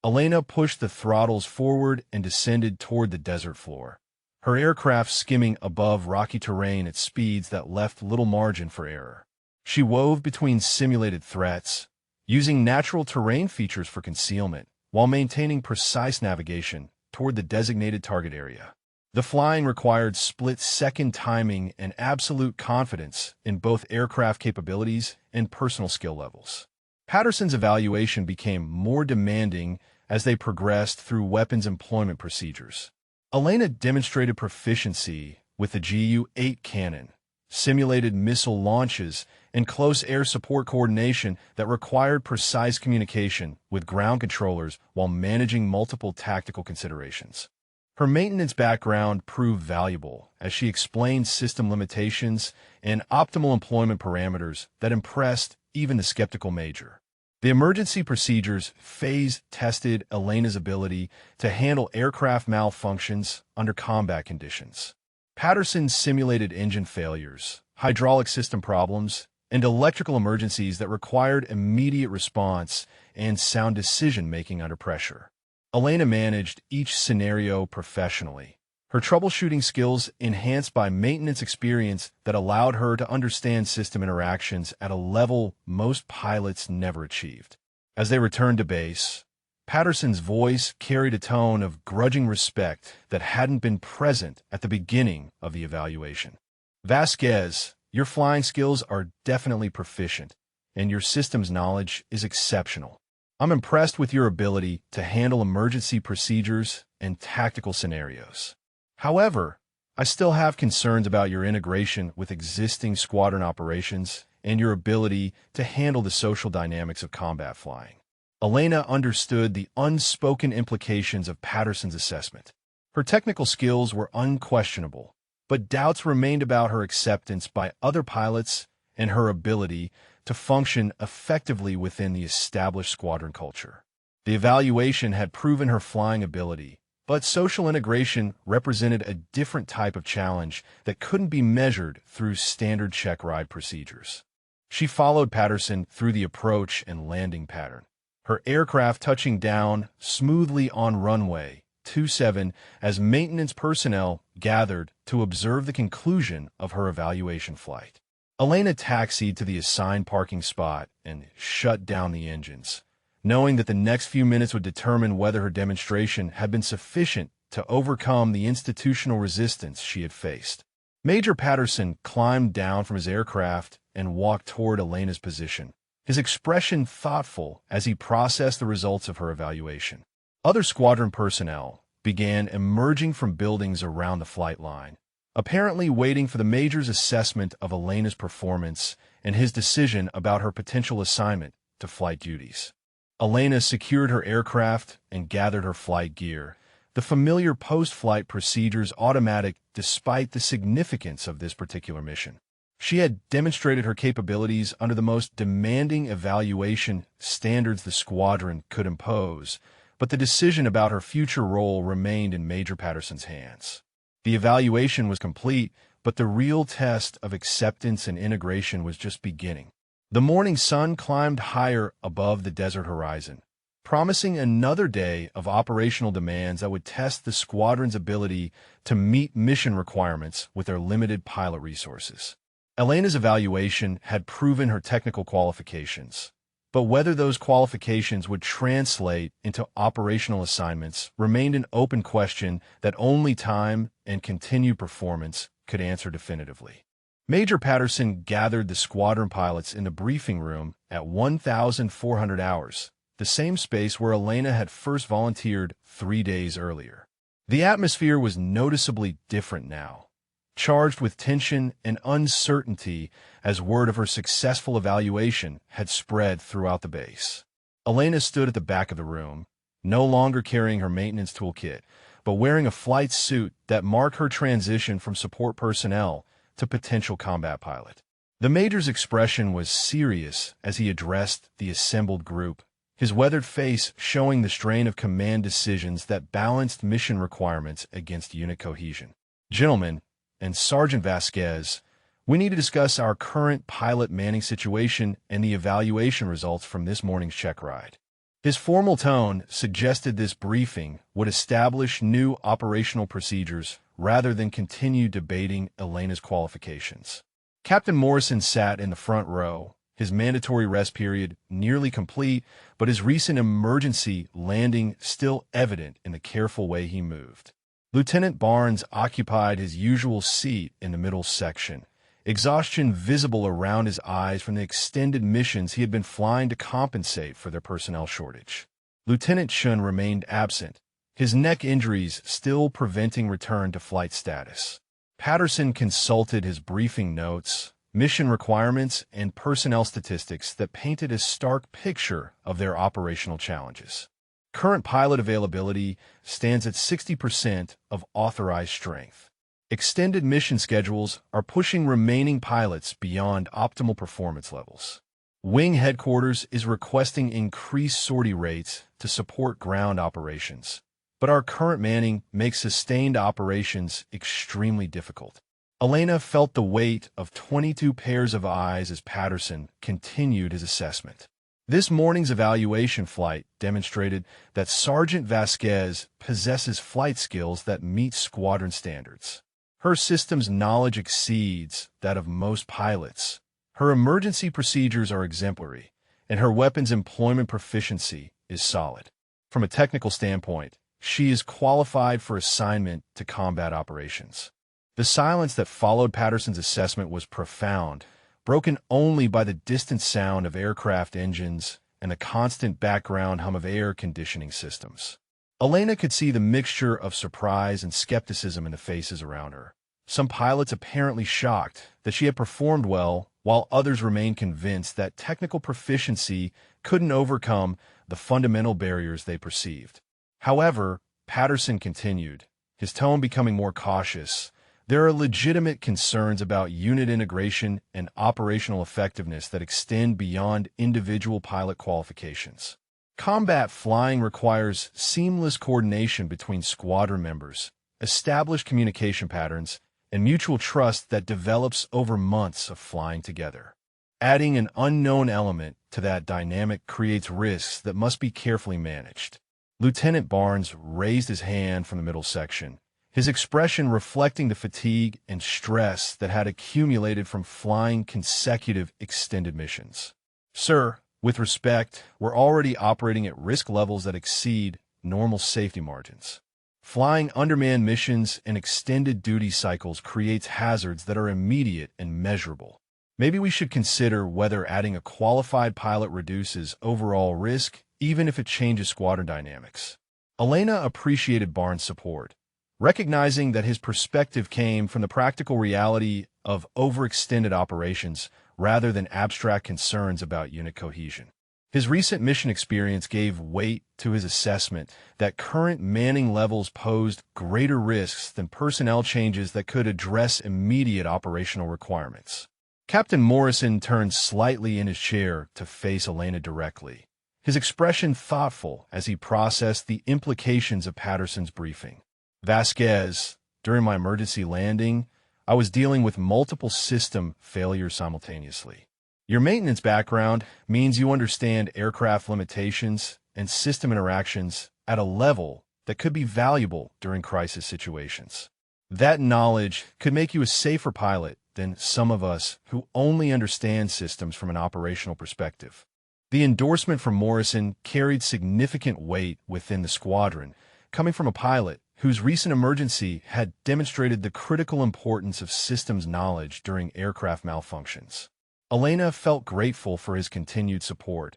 Elena pushed the throttles forward and descended toward the desert floor, her aircraft skimming above rocky terrain at speeds that left little margin for error. She wove between simulated threats, using natural terrain features for concealment, while maintaining precise navigation toward the designated target area. The flying required split-second timing and absolute confidence in both aircraft capabilities and personal skill levels. Patterson's evaluation became more demanding as they progressed through weapons employment procedures. Elena demonstrated proficiency with the Gu-8 cannon, simulated missile launches, and close air support coordination that required precise communication with ground controllers while managing multiple tactical considerations. Her maintenance background proved valuable as she explained system limitations and optimal employment parameters that impressed even the skeptical Major. The emergency procedures phase tested Elena's ability to handle aircraft malfunctions under combat conditions. Patterson simulated engine failures, hydraulic system problems, and electrical emergencies that required immediate response and sound decision-making under pressure. Elena managed each scenario professionally, her troubleshooting skills enhanced by maintenance experience that allowed her to understand system interactions at a level most pilots never achieved. As they returned to base, Patterson's voice carried a tone of grudging respect that hadn't been present at the beginning of the evaluation. Vasquez, your flying skills are definitely proficient, and your systems knowledge is exceptional. I'm impressed with your ability to handle emergency procedures and tactical scenarios. However, I still have concerns about your integration with existing squadron operations and your ability to handle the social dynamics of combat flying. Elena understood the unspoken implications of Patterson's assessment. Her technical skills were unquestionable, but doubts remained about her acceptance by other pilots and her ability to function effectively within the established squadron culture. The evaluation had proven her flying ability, but social integration represented a different type of challenge that couldn't be measured through standard check ride procedures. She followed Patterson through the approach and landing pattern, her aircraft touching down smoothly on runway 27 as maintenance personnel gathered to observe the conclusion of her evaluation flight. Elena taxied to the assigned parking spot and shut down the engines, knowing that the next few minutes would determine whether her demonstration had been sufficient to overcome the institutional resistance she had faced. Major Patterson climbed down from his aircraft and walked toward Elena's position, his expression thoughtful as he processed the results of her evaluation. Other squadron personnel began emerging from buildings around the flight line, apparently waiting for the Major's assessment of Elena's performance and his decision about her potential assignment to flight duties. Elena secured her aircraft and gathered her flight gear, the familiar post-flight procedures automatic despite the significance of this particular mission. She had demonstrated her capabilities under the most demanding evaluation standards the squadron could impose, but the decision about her future role remained in Major Patterson's hands. The evaluation was complete, but the real test of acceptance and integration was just beginning. The morning sun climbed higher above the desert horizon, promising another day of operational demands that would test the squadron's ability to meet mission requirements with their limited pilot resources. Elena's evaluation had proven her technical qualifications, but whether those qualifications would translate into operational assignments remained an open question that only time and continued performance could answer definitively. Major Patterson gathered the squadron pilots in the briefing room at 1,400 hours, the same space where Elena had first volunteered 3 days earlier. The atmosphere was noticeably different now, charged with tension and uncertainty as word of her successful evaluation had spread throughout the base. Elena stood at the back of the room, no longer carrying her maintenance toolkit, but wearing a flight suit that marked her transition from support personnel to potential combat pilot. The Major's expression was serious as he addressed the assembled group, his weathered face showing the strain of command decisions that balanced mission requirements against unit cohesion. "Gentlemen, and Sergeant Vasquez, we need to discuss our current pilot manning situation and the evaluation results from this morning's check ride." His formal tone suggested this briefing would establish new operational procedures rather than continue debating Elena's qualifications. Captain Morrison sat in the front row, his mandatory rest period nearly complete, but his recent emergency landing still evident in the careful way he moved. Lieutenant Barnes occupied his usual seat in the middle section, exhaustion visible around his eyes from the extended missions he had been flying to compensate for their personnel shortage. Lieutenant Chun remained absent, his neck injuries still preventing return to flight status. Patterson consulted his briefing notes, mission requirements, and personnel statistics that painted a stark picture of their operational challenges. Current pilot availability stands at 60% of authorized strength. Extended mission schedules are pushing remaining pilots beyond optimal performance levels. Wing headquarters is requesting increased sortie rates to support ground operations, but our current manning makes sustained operations extremely difficult. Elena felt the weight of 22 pairs of eyes as Patterson continued his assessment. This morning's evaluation flight demonstrated that Sergeant Vasquez possesses flight skills that meet squadron standards. Her system's knowledge exceeds that of most pilots. Her emergency procedures are exemplary, and her weapons employment proficiency is solid. From a technical standpoint, she is qualified for assignment to combat operations. The silence that followed Patterson's assessment was profound, broken only by the distant sound of aircraft engines and the constant background hum of air conditioning systems. Elena could see the mixture of surprise and skepticism in the faces around her. Some pilots apparently shocked that she had performed well, while others remained convinced that technical proficiency couldn't overcome the fundamental barriers they perceived. However, Patterson continued, his tone becoming more cautious. There are legitimate concerns about unit integration and operational effectiveness that extend beyond individual pilot qualifications. Combat flying requires seamless coordination between squadron members, established communication patterns, and mutual trust that develops over months of flying together. Adding an unknown element to that dynamic creates risks that must be carefully managed. Lieutenant Barnes raised his hand from the middle section, his expression reflecting the fatigue and stress that had accumulated from flying consecutive extended missions. "Sir, with respect, we're already operating at risk levels that exceed normal safety margins. Flying undermanned missions and extended duty cycles creates hazards that are immediate and measurable. Maybe we should consider whether adding a qualified pilot reduces overall risk, even if it changes squadron dynamics." Elena appreciated Barnes' support, recognizing that his perspective came from the practical reality of overextended operations rather than abstract concerns about unit cohesion. His recent mission experience gave weight to his assessment that current manning levels posed greater risks than personnel changes that could address immediate operational requirements. Captain Morrison turned slightly in his chair to face Elena directly, his expression thoughtful as he processed the implications of Patterson's briefing. "Vasquez, during my emergency landing, I was dealing with multiple system failures simultaneously. Your maintenance background means you understand aircraft limitations and system interactions at a level that could be valuable during crisis situations. That knowledge could make you a safer pilot than some of us who only understand systems from an operational perspective." The endorsement from Morrison carried significant weight within the squadron, coming from a pilot whose recent emergency had demonstrated the critical importance of systems knowledge during aircraft malfunctions. Elena felt grateful for his continued support,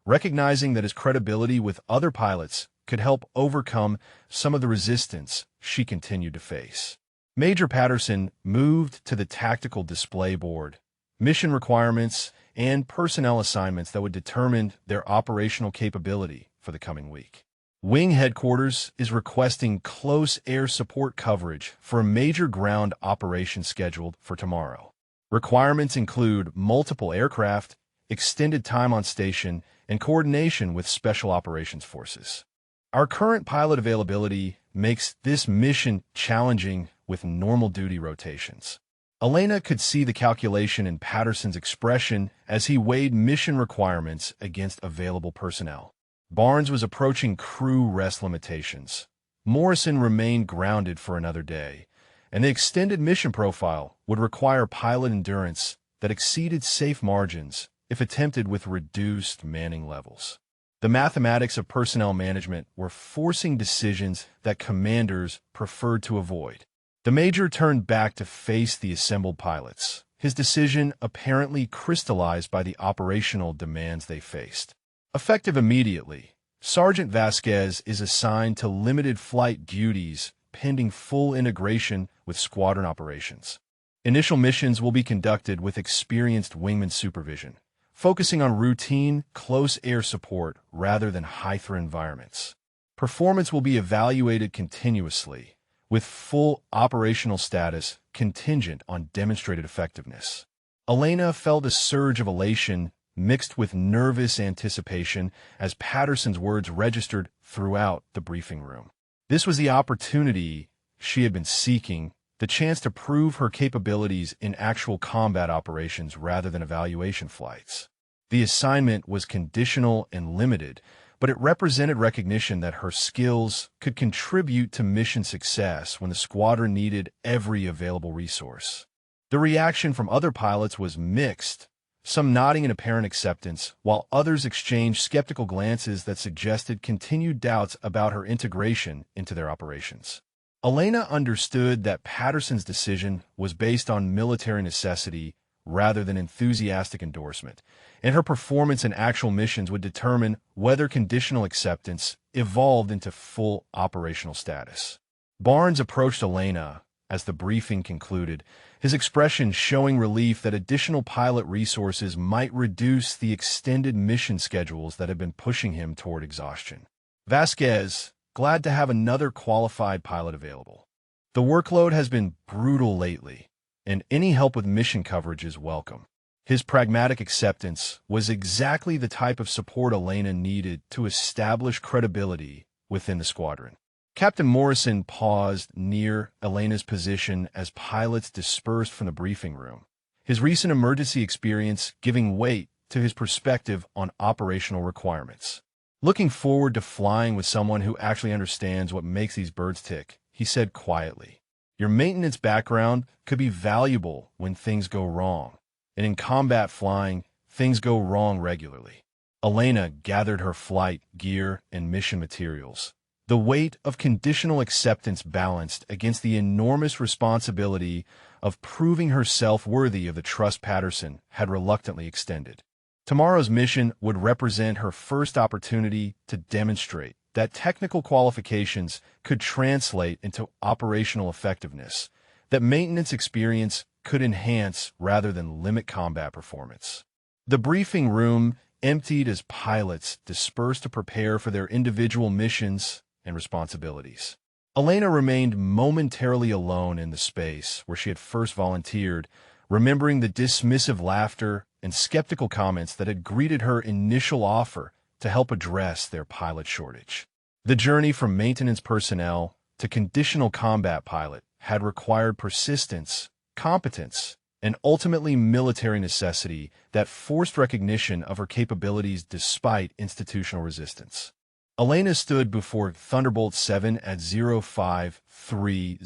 recognizing that his credibility with other pilots could help overcome some of the resistance she continued to face. Major Patterson moved to the tactical display board, mission requirements, and personnel assignments that would determine their operational capability for the coming week. Wing Headquarters is requesting close air support coverage for a major ground operation scheduled for tomorrow. Requirements include multiple aircraft, extended time on station, and coordination with Special Operations Forces. Our current pilot availability makes this mission challenging with normal duty rotations. Elena could see the calculation in Patterson's expression as he weighed mission requirements against available personnel. Barnes was approaching crew rest limitations. Morrison remained grounded for another day, and the extended mission profile would require pilot endurance that exceeded safe margins if attempted with reduced manning levels. The mathematics of personnel management were forcing decisions that commanders preferred to avoid. The major turned back to face the assembled pilots, his decision apparently crystallized by the operational demands they faced. Effective immediately, Sergeant Vasquez is assigned to limited flight duties pending full integration with squadron operations. Initial missions will be conducted with experienced wingman supervision, focusing on routine, close air support rather than high-threat environments. Performance will be evaluated continuously, with full operational status contingent on demonstrated effectiveness. Elena felt a surge of elation mixed with nervous anticipation as Patterson's words registered throughout the briefing room. This was the opportunity she had been seeking, the chance to prove her capabilities in actual combat operations rather than evaluation flights. The assignment was conditional and limited, but it represented recognition that her skills could contribute to mission success when the squadron needed every available resource. The reaction from other pilots was mixed, some nodding in apparent acceptance, while others exchanged skeptical glances that suggested continued doubts about her integration into their operations. Elena understood that Patterson's decision was based on military necessity rather than enthusiastic endorsement, and her performance in actual missions would determine whether conditional acceptance evolved into full operational status. Barnes approached Elena as the briefing concluded, his expression showing relief that additional pilot resources might reduce the extended mission schedules that had been pushing him toward exhaustion. Vasquez, glad to have another qualified pilot available. The workload has been brutal lately, and any help with mission coverage is welcome. His pragmatic acceptance was exactly the type of support Elena needed to establish credibility within the squadron. Captain Morrison paused near Elena's position as pilots dispersed from the briefing room, his recent emergency experience giving weight to his perspective on operational requirements. Looking forward to flying with someone who actually understands what makes these birds tick, he said quietly, "Your maintenance background could be valuable when things go wrong, and in combat flying, things go wrong regularly." Elena gathered her flight gear and mission materials, the weight of conditional acceptance balanced against the enormous responsibility of proving herself worthy of the trust Patterson had reluctantly extended. Tomorrow's mission would represent her first opportunity to demonstrate that technical qualifications could translate into operational effectiveness, that maintenance experience could enhance rather than limit combat performance. The briefing room emptied as pilots dispersed to prepare for their individual missions and responsibilities. Elena remained momentarily alone in the space where she had first volunteered, remembering the dismissive laughter and skeptical comments that had greeted her initial offer to help address their pilot shortage. The journey from maintenance personnel to conditional combat pilot had required persistence, competence, and ultimately military necessity that forced recognition of her capabilities despite institutional resistance. Elena stood before Thunderbolt 7 at 0530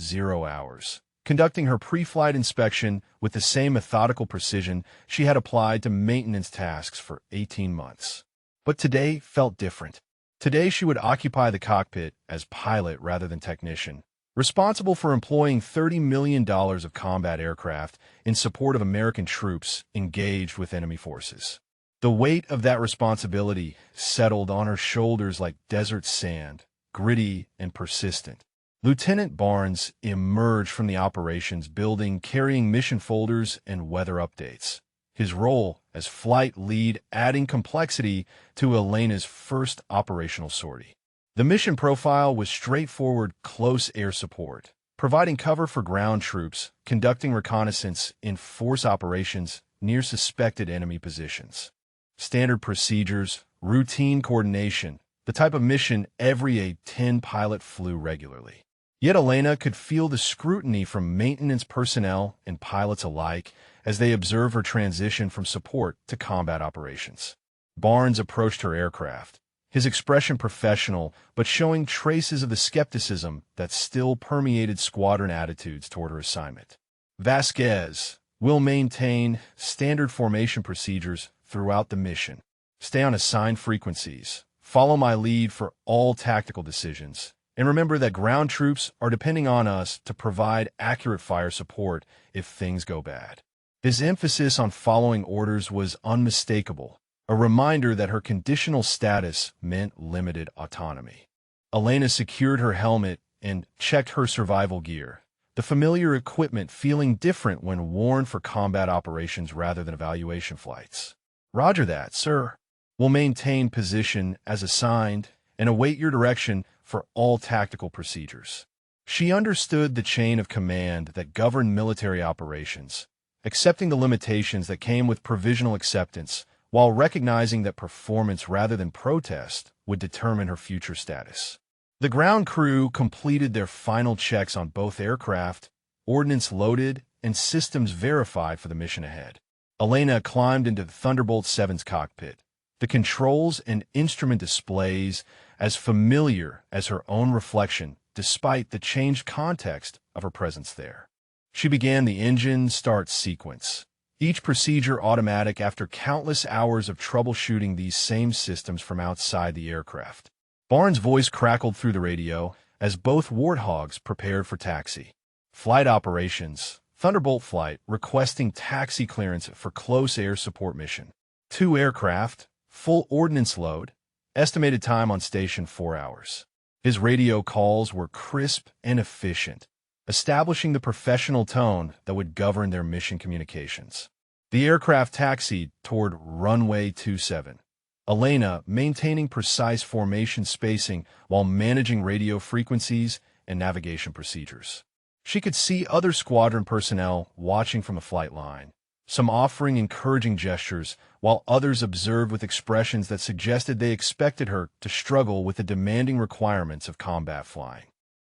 hours, conducting her pre-flight inspection with the same methodical precision she had applied to maintenance tasks for 18 months. But today felt different. Today she would occupy the cockpit as pilot rather than technician, responsible for employing $30 million of combat aircraft in support of American troops engaged with enemy forces. The weight of that responsibility settled on her shoulders like desert sand, gritty and persistent. Lieutenant Barnes emerged from the operations building carrying mission folders and weather updates, his role as flight lead adding complexity to Elena's first operational sortie. The mission profile was straightforward close air support, providing cover for ground troops, conducting reconnaissance in force operations near suspected enemy positions. Standard procedures, routine coordination, the type of mission every A-10 pilot flew regularly. Yet Elena could feel the scrutiny from maintenance personnel and pilots alike as they observed her transition from support to combat operations. Barnes approached her aircraft, his expression professional but showing traces of the skepticism that still permeated squadron attitudes toward her assignment. Vasquez will maintain standard formation procedures throughout the mission. Stay on assigned frequencies. Follow my lead for all tactical decisions. And remember that ground troops are depending on us to provide accurate fire support if things go bad. His emphasis on following orders was unmistakable, a reminder that her conditional status meant limited autonomy. Elena secured her helmet and checked her survival gear, the familiar equipment feeling different when worn for combat operations rather than evaluation flights. Roger that, sir. We'll maintain position as assigned and await your direction for all tactical procedures. She understood the chain of command that governed military operations, accepting the limitations that came with provisional acceptance, while recognizing that performance rather than protest would determine her future status. The ground crew completed their final checks on both aircraft, ordnance loaded, and systems verified for the mission ahead. Elena climbed into Thunderbolt 7's cockpit, the controls and instrument displays as familiar as her own reflection despite the changed context of her presence there. She began the engine start sequence, each procedure automatic after countless hours of troubleshooting these same systems from outside the aircraft. Barnes' voice crackled through the radio as both warthogs prepared for taxi. Flight operations, Thunderbolt flight requesting taxi clearance for close air support mission. 2 aircraft, full ordnance load, estimated time on station 4 hours. His radio calls were crisp and efficient, establishing the professional tone that would govern their mission communications. The aircraft taxied toward runway 27. Elena maintaining precise formation spacing while managing radio frequencies and navigation procedures. She could see other squadron personnel watching from the flight line, some offering encouraging gestures, while others observed with expressions that suggested they expected her to struggle with the demanding requirements of combat flying.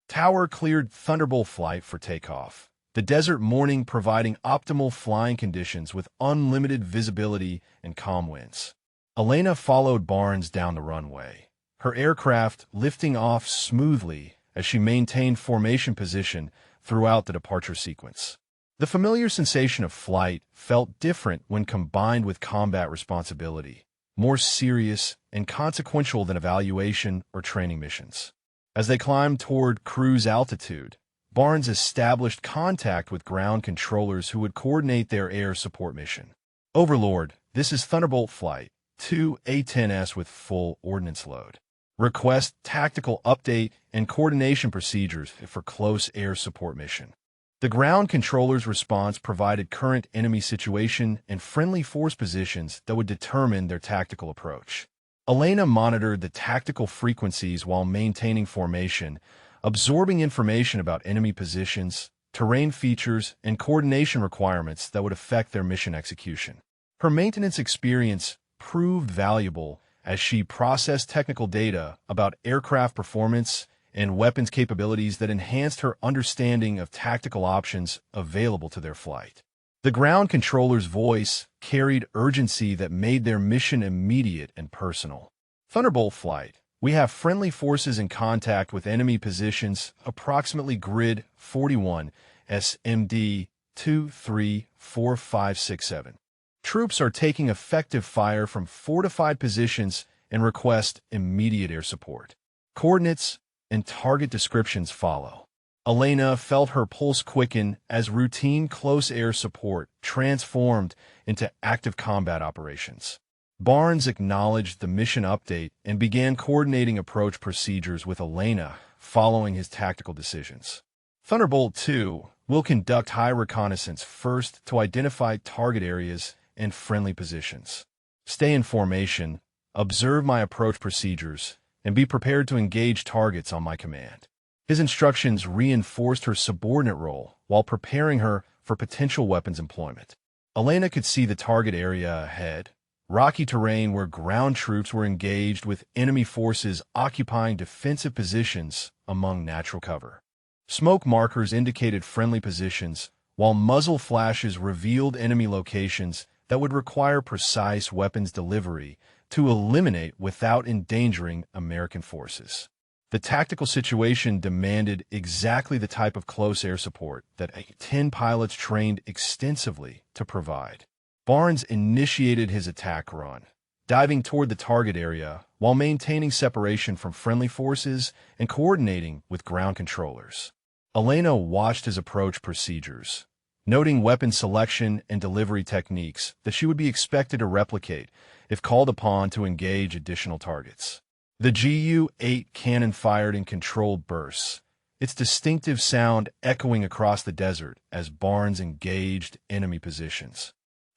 Tower cleared Thunderbolt flight for takeoff, the desert morning providing optimal flying conditions with unlimited visibility and calm winds. Elena followed Barnes down the runway, her aircraft lifting off smoothly as she maintained formation position throughout the departure sequence. The familiar sensation of flight felt different when combined with combat responsibility, more serious and consequential than evaluation or training missions. As they climbed toward cruise altitude, Barnes established contact with ground controllers who would coordinate their air support mission. Overlord, this is Thunderbolt Flight 2 A-10S with full ordnance load. Request tactical update and coordination procedures for close air support mission. The ground controller's response provided current enemy situation and friendly force positions that would determine their tactical approach. Elena monitored the tactical frequencies while maintaining formation, absorbing information about enemy positions, terrain features, and coordination requirements that would affect their mission execution. Her maintenance experience proved valuable as she processed technical data about aircraft performance and weapons capabilities that enhanced her understanding of tactical options available to their flight. The ground controller's voice carried urgency that made their mission immediate and personal. Thunderbolt Flight, we have friendly forces in contact with enemy positions approximately grid 41 SMD 234567. Troops are taking effective fire from fortified positions and request immediate air support. Coordinates and target descriptions follow. Elena felt her pulse quicken as routine close air support transformed into active combat operations. Barnes acknowledged the mission update and began coordinating approach procedures with Elena following his tactical decisions. Thunderbolt 2 will conduct high reconnaissance first to identify target areas and friendly positions. Stay in formation, observe my approach procedures, and be prepared to engage targets on my command. His instructions reinforced her subordinate role while preparing her for potential weapons employment. Elena could see the target area ahead, rocky terrain where ground troops were engaged with enemy forces occupying defensive positions among natural cover. Smoke markers indicated friendly positions, while muzzle flashes revealed enemy locations that would require precise weapons delivery to eliminate without endangering American forces. The tactical situation demanded exactly the type of close air support that 10 pilots trained extensively to provide. Barnes initiated his attack run, diving toward the target area while maintaining separation from friendly forces and coordinating with ground controllers. Elena watched his approach procedures, noting weapon selection and delivery techniques that she would be expected to replicate if called upon to engage additional targets. The Gu-8 cannon fired in controlled bursts, its distinctive sound echoing across the desert as Barnes engaged enemy positions.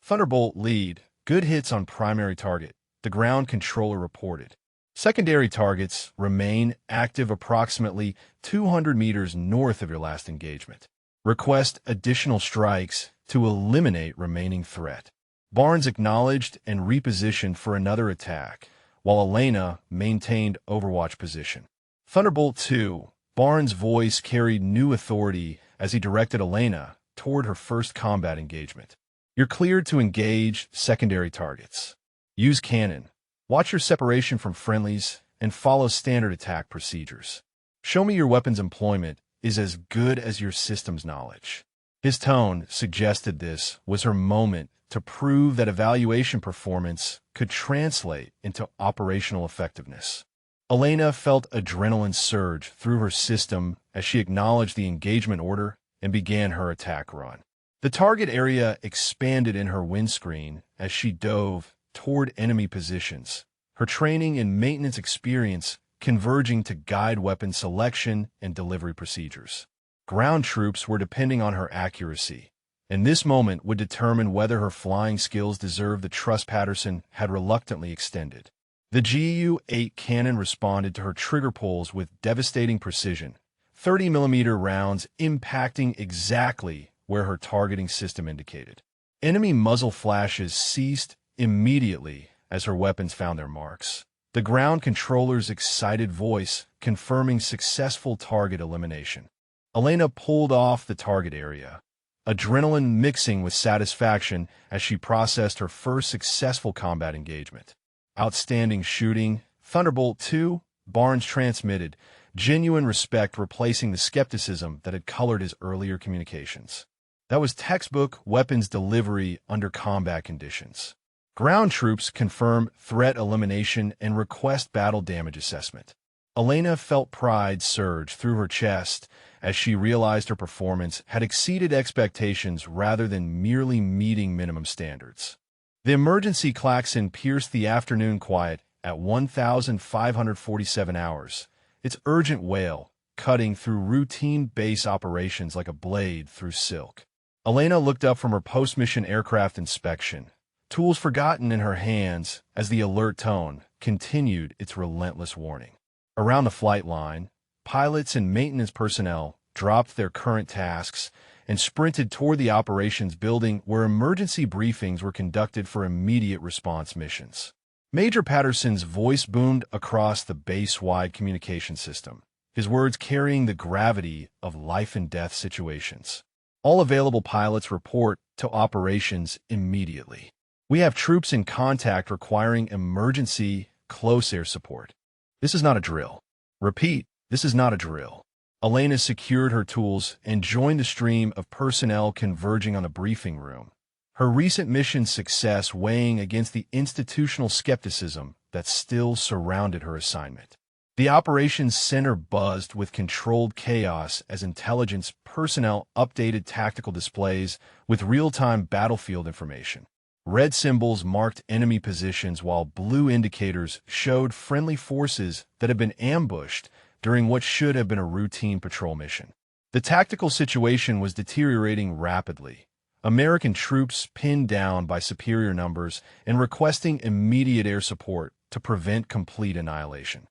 Thunderbolt lead, good hits on primary target, the ground controller reported. Secondary targets remain active approximately 200 meters north of your last engagement. Request additional strikes to eliminate remaining threat. Barnes acknowledged and repositioned for another attack, while Elena maintained overwatch position. Thunderbolt 2, Barnes' voice carried new authority as he directed Elena toward her first combat engagement. You're cleared to engage secondary targets. Use cannon. Watch your separation from friendlies and follow standard attack procedures. Show me your weapons employment is as good as your systems knowledge. His tone suggested this was her moment to prove that evaluation performance could translate into operational effectiveness. Elena felt adrenaline surge through her system as she acknowledged the engagement order and began her attack run. The target area expanded in her windscreen as she dove toward enemy positions, her training and maintenance experience converging to guide weapon selection and delivery procedures. Ground troops were depending on her accuracy, and this moment would determine whether her flying skills deserved the trust Patterson had reluctantly extended. The Gu-8 cannon responded to her trigger pulls with devastating precision, 30mm rounds impacting exactly where her targeting system indicated. Enemy muzzle flashes ceased immediately as her weapons found their marks, the ground controller's excited voice confirming successful target elimination. Elena pulled off the target area, adrenaline mixing with satisfaction as she processed her first successful combat engagement. Outstanding shooting, Thunderbolt 2, Barnes transmitted, genuine respect replacing the skepticism that had colored his earlier communications. That was textbook weapons delivery under combat conditions. Ground troops confirm threat elimination and request battle damage assessment. Elena felt pride surge through her chest as she realized her performance had exceeded expectations rather than merely meeting minimum standards. The emergency klaxon pierced the afternoon quiet at 1,547 hours, its urgent wail cutting through routine base operations like a blade through silk. Elena looked up from her post-mission aircraft inspection, tools forgotten in her hands as the alert tone continued its relentless warning. Around the flight line, pilots and maintenance personnel dropped their current tasks and sprinted toward the operations building where emergency briefings were conducted for immediate response missions. Major Patterson's voice boomed across the base-wide communication system, his words carrying the gravity of life-and-death situations. All available pilots report to operations immediately. We have troops in contact requiring emergency close air support. This is not a drill. Repeat, this is not a drill. Elena secured her tools and joined the stream of personnel converging on the briefing room, her recent mission success weighing against the institutional skepticism that still surrounded her assignment. The operations center buzzed with controlled chaos as intelligence personnel updated tactical displays with real-time battlefield information. Red symbols marked enemy positions while blue indicators showed friendly forces that had been ambushed during what should have been a routine patrol mission. The tactical situation was deteriorating rapidly, American troops pinned down by superior numbers and requesting immediate air support to prevent complete annihilation.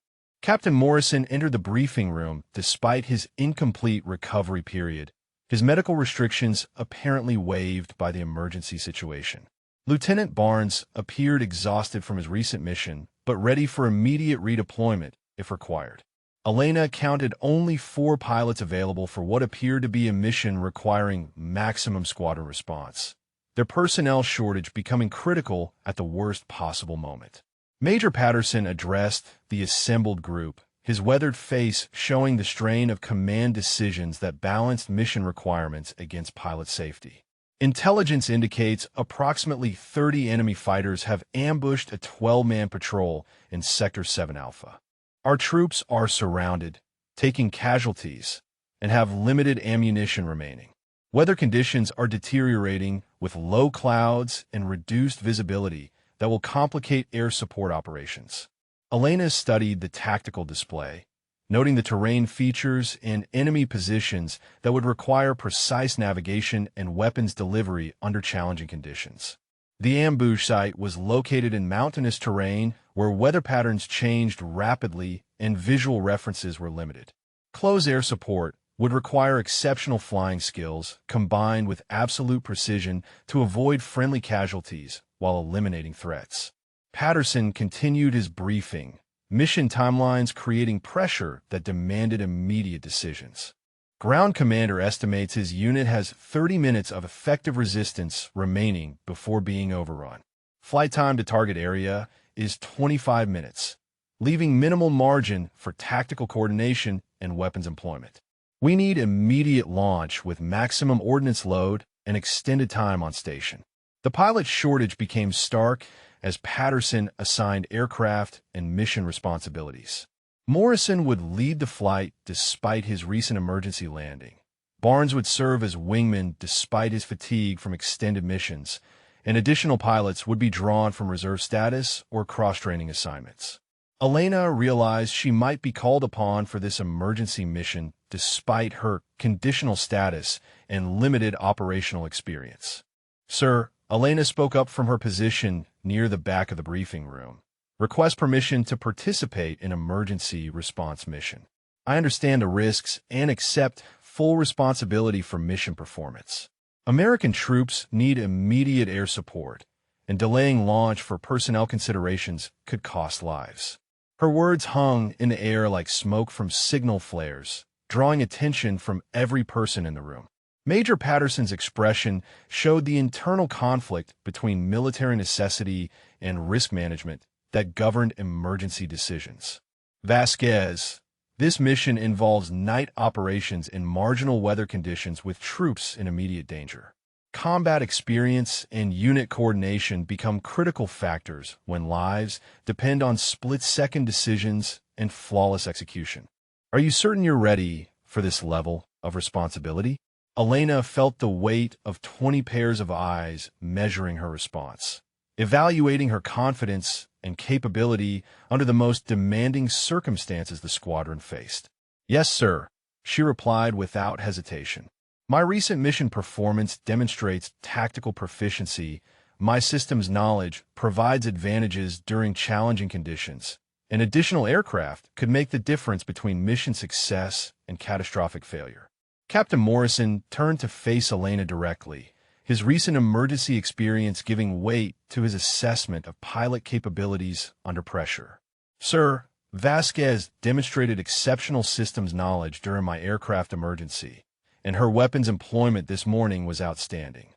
Captain Morrison entered the briefing room despite his incomplete recovery period, his medical restrictions apparently waived by the emergency situation. Lieutenant Barnes appeared exhausted from his recent mission, but ready for immediate redeployment if required. Elena counted only 4 pilots available for what appeared to be a mission requiring maximum squadron response, their personnel shortage becoming critical at the worst possible moment. Major Patterson addressed the assembled group, his weathered face showing the strain of command decisions that balanced mission requirements against pilot safety. Intelligence indicates approximately 30 enemy fighters have ambushed a 12-man patrol in Sector 7 Alpha. Our troops are surrounded, taking casualties, and have limited ammunition remaining. Weather conditions are deteriorating with low clouds and reduced visibility that will complicate air support operations. Elena studied the tactical display, noting the terrain features and enemy positions that would require precise navigation and weapons delivery under challenging conditions. The ambush site was located in mountainous terrain where weather patterns changed rapidly and visual references were limited. Close air support would require exceptional flying skills combined with absolute precision to avoid friendly casualties while eliminating threats. Patterson continued his briefing, mission timelines creating pressure that demanded immediate decisions. Ground Commander estimates his unit has 30 minutes of effective resistance remaining before being overrun. Flight time to target area is 25 minutes, leaving minimal margin for tactical coordination and weapons employment. We need immediate launch with maximum ordnance load and extended time on station. The pilot shortage became stark as Patterson assigned aircraft and mission responsibilities. Morrison would lead the flight despite his recent emergency landing. Barnes would serve as wingman despite his fatigue from extended missions, and additional pilots would be drawn from reserve status or cross-training assignments. Elena realized she might be called upon for this emergency mission despite her conditional status and limited operational experience. "Sir," Elena spoke up from her position near the back of the briefing room. "Request permission to participate in emergency response mission. I understand the risks and accept full responsibility for mission performance. American troops need immediate air support, and delaying launch for personnel considerations could cost lives." Her words hung in the air like smoke from signal flares, drawing attention from every person in the room. Major Patterson's expression showed the internal conflict between military necessity and risk management that governed emergency decisions. "Vasquez, this mission involves night operations in marginal weather conditions with troops in immediate danger. Combat experience and unit coordination become critical factors when lives depend on split-second decisions and flawless execution. Are you certain you're ready for this level of responsibility?" Elena felt the weight of 20 pairs of eyes measuring her response, evaluating her confidence and capability under the most demanding circumstances the squadron faced. "Yes, sir," she replied without hesitation. "My recent mission performance demonstrates tactical proficiency. My system's knowledge provides advantages during challenging conditions, and additional aircraft could make the difference between mission success and catastrophic failure." Captain Morrison turned to face Elena directly, his recent emergency experience giving weight to his assessment of pilot capabilities under pressure. "Sir, Vasquez demonstrated exceptional systems knowledge during my aircraft emergency, and her weapons employment this morning was outstanding.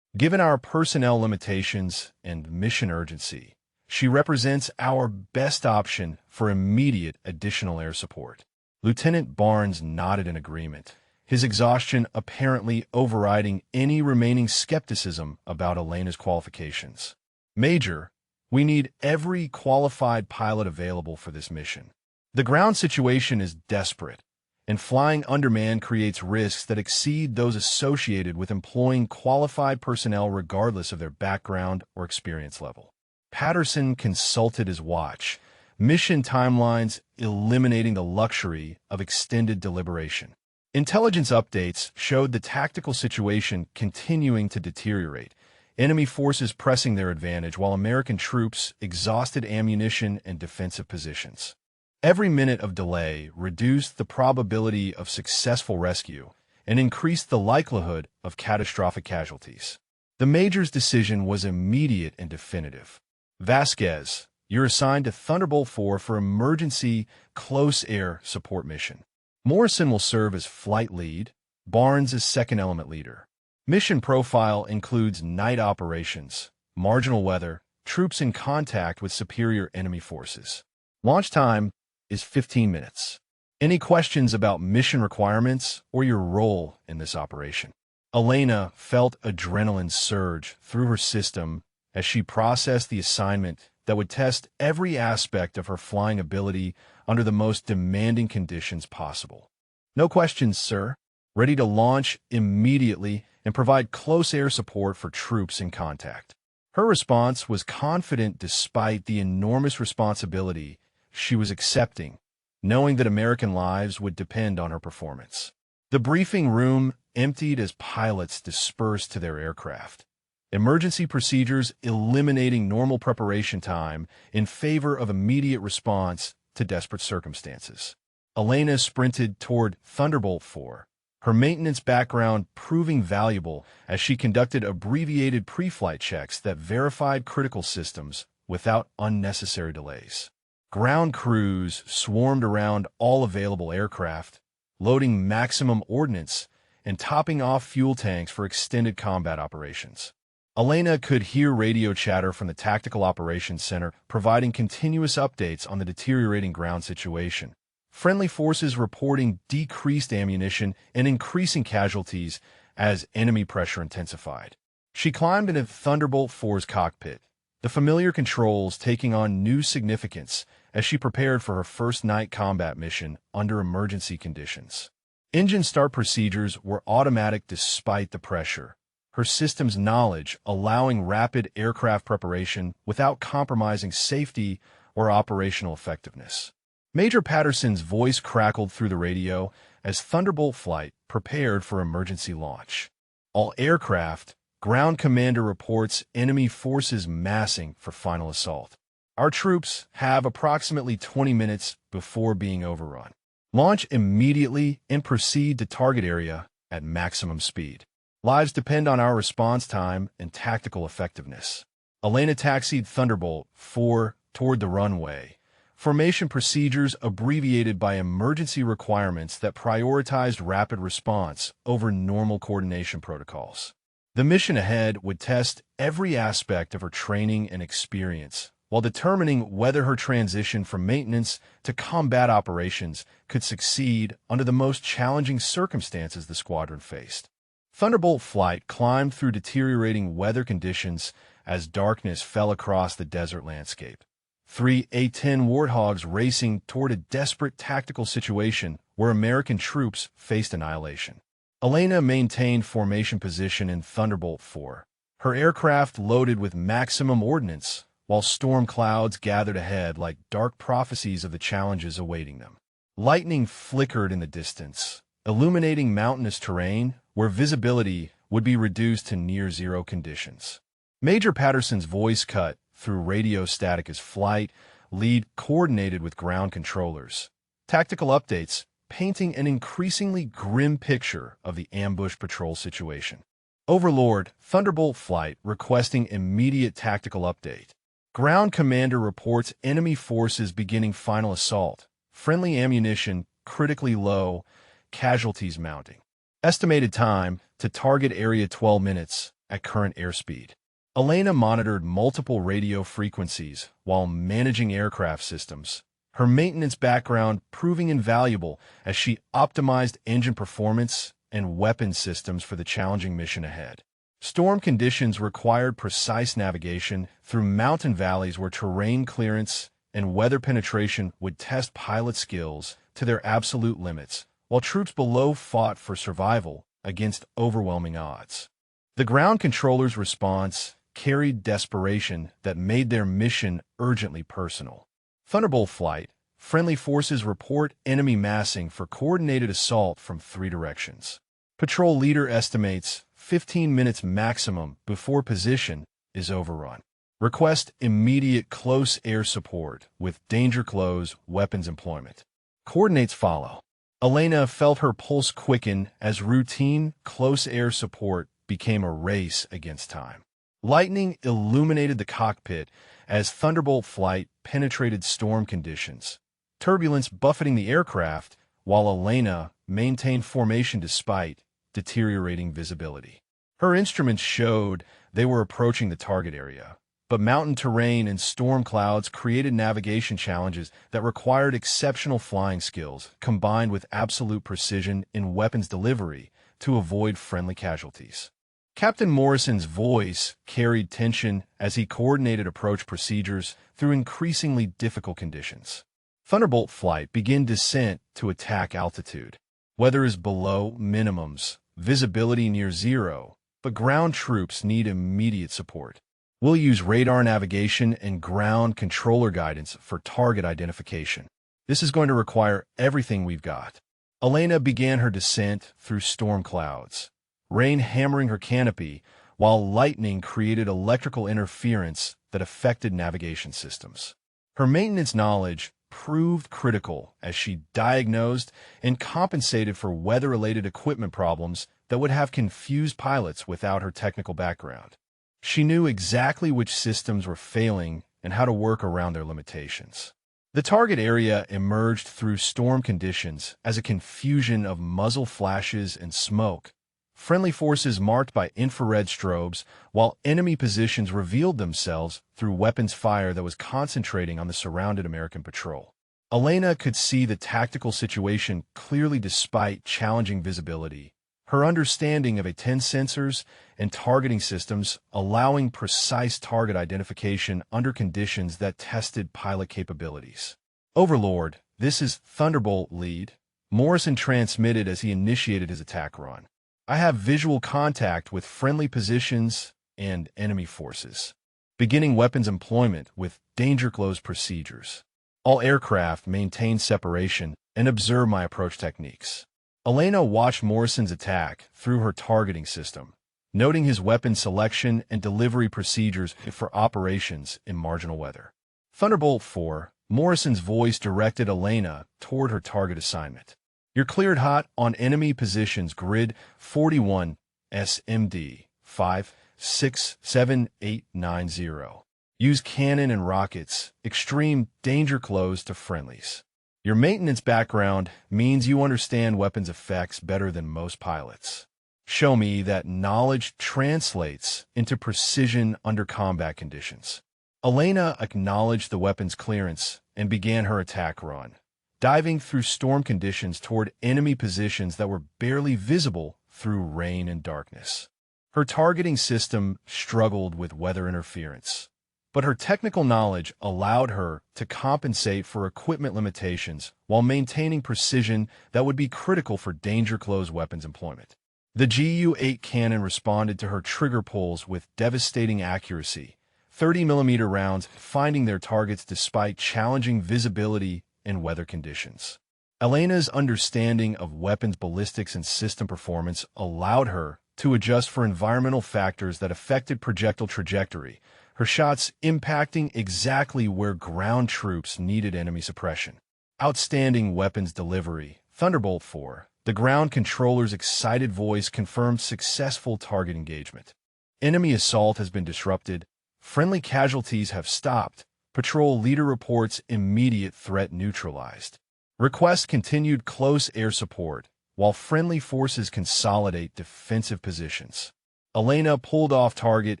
Given our personnel limitations and mission urgency, she represents our best option for immediate additional air support." Lieutenant Barnes nodded in agreement, his exhaustion apparently overriding any remaining skepticism about Elena's qualifications. "Major, we need every qualified pilot available for this mission. The ground situation is desperate, and flying undermanned creates risks that exceed those associated with employing qualified personnel regardless of their background or experience level." Patterson consulted his watch, mission timelines eliminating the luxury of extended deliberation. Intelligence updates showed the tactical situation continuing to deteriorate, enemy forces pressing their advantage while American troops exhausted ammunition and defensive positions. Every minute of delay reduced the probability of successful rescue and increased the likelihood of catastrophic casualties. The Major's decision was immediate and definitive. Vasquez, you're assigned to Thunderbolt 4 for emergency close air support mission. Morrison will serve as flight lead, Barnes as second element leader. Mission profile includes night operations, marginal weather, troops in contact with superior enemy forces. Launch time is 15 minutes. Any questions about mission requirements or your role in this operation? Elena felt adrenaline surge through her system as she processed the assignment that would test every aspect of her flying ability under the most demanding conditions possible. No questions, sir. Ready to launch immediately and provide close air support for troops in contact. Her response was confident despite the enormous responsibility she was accepting, knowing that American lives would depend on her performance. The briefing room emptied as pilots dispersed to their aircraft. Emergency procedures eliminating normal preparation time in favor of immediate response to desperate circumstances. Elena sprinted toward Thunderbolt 4, her maintenance background proving valuable as she conducted abbreviated pre-flight checks that verified critical systems without unnecessary delays. Ground crews swarmed around all available aircraft, loading maximum ordnance and topping off fuel tanks for extended combat operations. Elena could hear radio chatter from the Tactical Operations Center providing continuous updates on the deteriorating ground situation. Friendly forces reporting decreased ammunition and increasing casualties as enemy pressure intensified. She climbed into Thunderbolt 4's cockpit, the familiar controls taking on new significance as she prepared for her first night combat mission under emergency conditions. Engine start procedures were automatic despite the pressure, her system's knowledge allowing rapid aircraft preparation without compromising safety or operational effectiveness. Major Patterson's voice crackled through the radio as Thunderbolt flight prepared for emergency launch. All aircraft, ground commander reports enemy forces massing for final assault. Our troops have approximately 20 minutes before being overrun. Launch immediately and proceed to target area at maximum speed. Lives depend on our response time and tactical effectiveness. Elena taxied Thunderbolt 4 toward the runway. Formation procedures abbreviated by emergency requirements that prioritized rapid response over normal coordination protocols. The mission ahead would test every aspect of her training and experience, while determining whether her transition from maintenance to combat operations could succeed under the most challenging circumstances the squadron faced. Thunderbolt flight climbed through deteriorating weather conditions as darkness fell across the desert landscape. 3 A-10 Warthogs racing toward a desperate tactical situation where American troops faced annihilation. Elena maintained formation position in Thunderbolt 4, her aircraft loaded with maximum ordnance, while storm clouds gathered ahead like dark prophecies of the challenges awaiting them. Lightning flickered in the distance, illuminating mountainous terrain where visibility would be reduced to near-zero conditions. Major Patterson's voice cut through radio static as flight lead coordinated with ground controllers. Tactical updates painting an increasingly grim picture of the ambush patrol situation. Overlord, Thunderbolt flight requesting immediate tactical update. Ground commander reports enemy forces beginning final assault. Friendly ammunition critically low, casualties mounting. Estimated time to target area 12 minutes at current airspeed. Elena monitored multiple radio frequencies while managing aircraft systems, her maintenance background proving invaluable as she optimized engine performance and weapon systems for the challenging mission ahead. Storm conditions required precise navigation through mountain valleys where terrain clearance and weather penetration would test pilot skills to their absolute limits, while troops below fought for survival against overwhelming odds. The ground controller's response carried desperation that made their mission urgently personal. Thunderbolt flight, friendly forces report enemy massing for coordinated assault from 3 directions. Patrol leader estimates 15 minutes maximum before position is overrun. Request immediate close air support with danger close weapons employment. Coordinates follow. Elena felt her pulse quicken as routine close air support became a race against time. Lightning illuminated the cockpit as Thunderbolt flight penetrated storm conditions, turbulence buffeting the aircraft, while Elena maintained formation despite deteriorating visibility. Her instruments showed they were approaching the target area, but mountain terrain and storm clouds created navigation challenges that required exceptional flying skills combined with absolute precision in weapons delivery to avoid friendly casualties. Captain Morrison's voice carried tension as he coordinated approach procedures through increasingly difficult conditions. Thunderbolt flight began descent to attack altitude. Weather is below minimums, visibility near zero, but ground troops need immediate support. We'll use radar navigation and ground controller guidance for target identification. This is going to require everything we've got. Elena began her descent through storm clouds, rain hammering her canopy, while lightning created electrical interference that affected navigation systems. Her maintenance knowledge proved critical as she diagnosed and compensated for weather-related equipment problems that would have confused pilots without her technical background. She knew exactly which systems were failing and how to work around their limitations. The target area emerged through storm conditions as a confusion of muzzle flashes and smoke. Friendly forces marked by infrared strobes, while enemy positions revealed themselves through weapons fire that was concentrating on the surrounded American patrol. Elena could see the tactical situation clearly despite challenging visibility. Her understanding of A-10 sensors and targeting systems allowing precise target identification under conditions that tested pilot capabilities. Overlord, this is Thunderbolt lead, Morrison transmitted as he initiated his attack run. I have visual contact with friendly positions and enemy forces. Beginning weapons employment with danger close procedures. All aircraft maintain separation and observe my approach techniques. Elena watched Morrison's attack through her targeting system, noting his weapon selection and delivery procedures for operations in marginal weather. Thunderbolt 4, Morrison's voice directed Elena toward her target assignment. You're cleared hot on enemy positions grid 41 SMD 567890. Use cannon and rockets, extreme danger close to friendlies. Your maintenance background means you understand weapons effects better than most pilots. Show me that knowledge translates into precision under combat conditions. Elena acknowledged the weapon's clearance and began her attack run, diving through storm conditions toward enemy positions that were barely visible through rain and darkness. Her targeting system struggled with weather interference, but her technical knowledge allowed her to compensate for equipment limitations while maintaining precision that would be critical for danger-close weapons employment. The GU-8 cannon responded to her trigger pulls with devastating accuracy, 30mm rounds finding their targets despite challenging visibility and weather conditions. Elena's understanding of weapons ballistics and system performance allowed her to adjust for environmental factors that affected projectile trajectory, her shots impacting exactly where ground troops needed enemy suppression. Outstanding weapons delivery. Thunderbolt 4. The ground controller's excited voice confirmed successful target engagement. Enemy assault has been disrupted. Friendly casualties have stopped. Patrol leader reports immediate threat neutralized. Request continued close air support, while friendly forces consolidate defensive positions. Elena pulled off target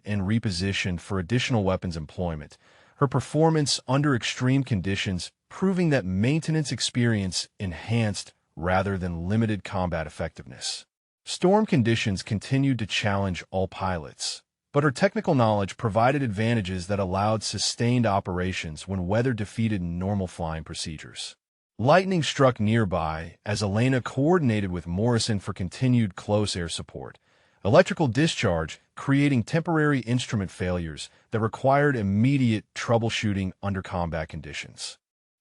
and repositioned for additional weapons employment, her performance under extreme conditions proving that maintenance experience enhanced rather than limited combat effectiveness. Storm conditions continued to challenge all pilots, but her technical knowledge provided advantages that allowed sustained operations when weather defeated normal flying procedures. Lightning struck nearby as Elena coordinated with Morrison for continued close air support. Electrical discharge, creating temporary instrument failures that required immediate troubleshooting under combat conditions.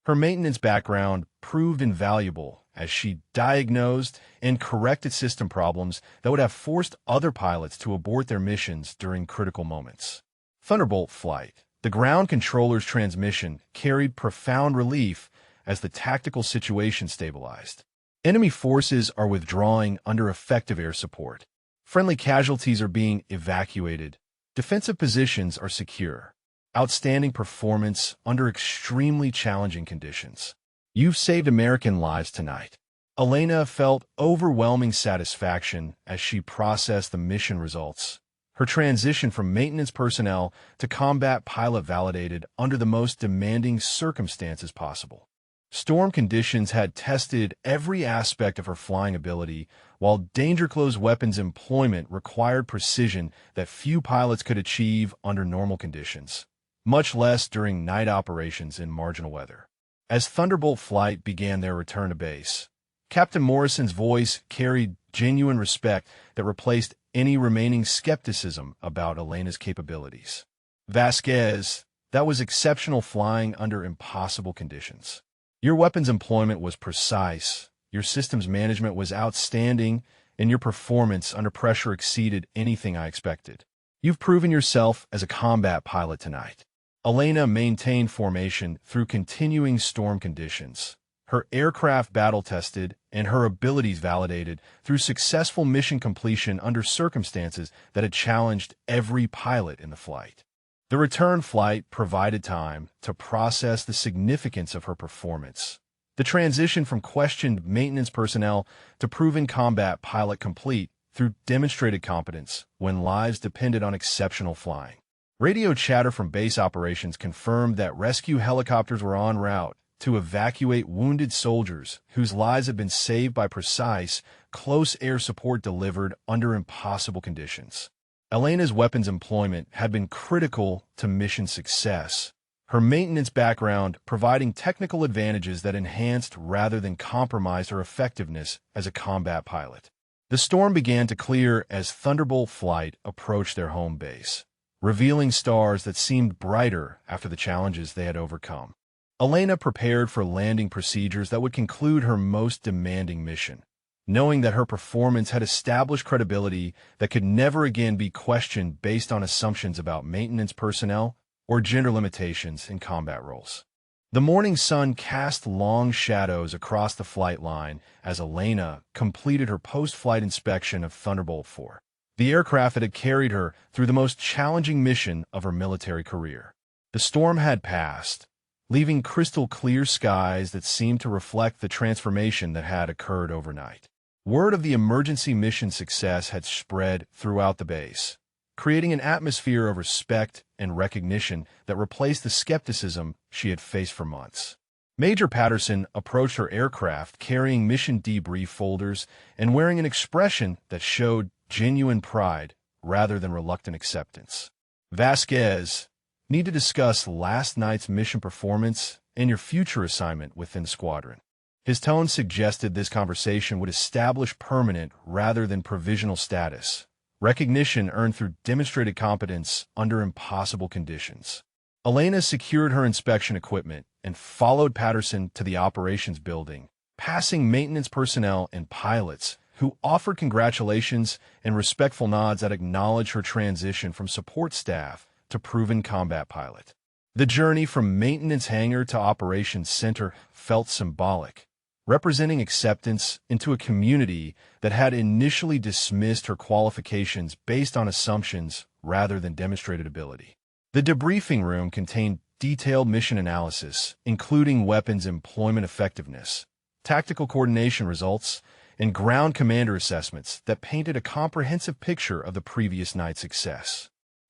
Her maintenance background proved invaluable as she diagnosed and corrected system problems that would have forced other pilots to abort their missions during critical moments. Thunderbolt flight. The ground controller's transmission carried profound relief as the tactical situation stabilized. Enemy forces are withdrawing under effective air support. Friendly casualties are being evacuated. Defensive positions are secure. Outstanding performance under extremely challenging conditions. You've saved American lives tonight. Elena felt overwhelming satisfaction as she processed the mission results. Her transition from maintenance personnel to combat pilot validated under the most demanding circumstances possible. Storm conditions had tested every aspect of her flying ability, while danger-close weapons employment required precision that few pilots could achieve under normal conditions, much less during night operations in marginal weather. As Thunderbolt flight began their return to base, Captain Morrison's voice carried genuine respect that replaced any remaining skepticism about Elena's capabilities. Vasquez, that was exceptional flying under impossible conditions. Your weapons employment was precise, your systems management was outstanding, and your performance under pressure exceeded anything I expected. You've proven yourself as a combat pilot tonight. Elena maintained formation through continuing storm conditions, her aircraft battle-tested and her abilities validated through successful mission completion under circumstances that had challenged every pilot in the flight. The return flight provided time to process the significance of her performance. The transition from questioned maintenance personnel to proven combat pilot complete through demonstrated competence when lives depended on exceptional flying. Radio chatter from base operations confirmed that rescue helicopters were en route to evacuate wounded soldiers whose lives had been saved by precise, close air support delivered under impossible conditions. Elena's weapons employment had been critical to mission success, her maintenance background providing technical advantages that enhanced rather than compromised her effectiveness as a combat pilot. The storm began to clear as Thunderbolt flight approached their home base, revealing stars that seemed brighter after the challenges they had overcome. Elena prepared for landing procedures that would conclude her most demanding mission, knowing that her performance had established credibility that could never again be questioned based on assumptions about maintenance personnel or gender limitations in combat roles. The morning sun cast long shadows across the flight line as Elena completed her post-flight inspection of Thunderbolt 4, the aircraft that had carried her through the most challenging mission of her military career. The storm had passed, leaving crystal-clear skies that seemed to reflect the transformation that had occurred overnight. Word of the emergency mission success had spread throughout the base, creating an atmosphere of respect and recognition that replaced the skepticism she had faced for months. Major Patterson approached her aircraft carrying mission debrief folders and wearing an expression that showed genuine pride rather than reluctant acceptance. Vasquez, need to discuss last night's mission performance and your future assignment within the squadron. His tone suggested this conversation would establish permanent rather than provisional status, recognition earned through demonstrated competence under impossible conditions. Elena secured her inspection equipment and followed Patterson to the operations building, passing maintenance personnel and pilots who offered congratulations and respectful nods that acknowledged her transition from support staff to proven combat pilot. The journey from maintenance hangar to operations center felt symbolic, representing acceptance into a community that had initially dismissed her qualifications based on assumptions rather than demonstrated ability. The debriefing room contained detailed mission analysis, including weapons employment effectiveness, tactical coordination results, and ground commander assessments that painted a comprehensive picture of the previous night's success.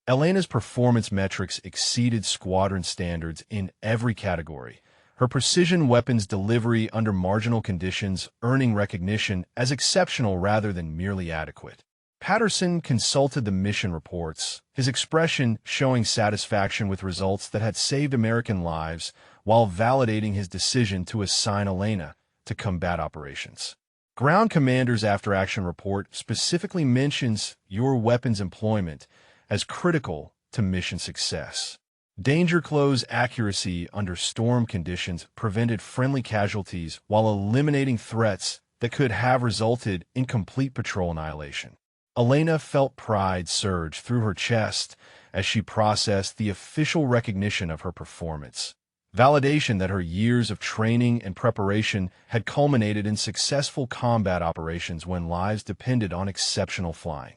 Elena's performance metrics exceeded squadron standards in every category, her precision weapons delivery under marginal conditions earning recognition as exceptional rather than merely adequate. Patterson consulted the mission reports, his expression showing satisfaction with results that had saved American lives while validating his decision to assign Elena to combat operations. Ground Commander's after-action report specifically mentions your weapons employment as critical to mission success. Danger close accuracy under storm conditions prevented friendly casualties while eliminating threats that could have resulted in complete patrol annihilation. Elena felt pride surge through her chest as she processed the official recognition of her performance. Validation that her years of training and preparation had culminated in successful combat operations when lives depended on exceptional flying.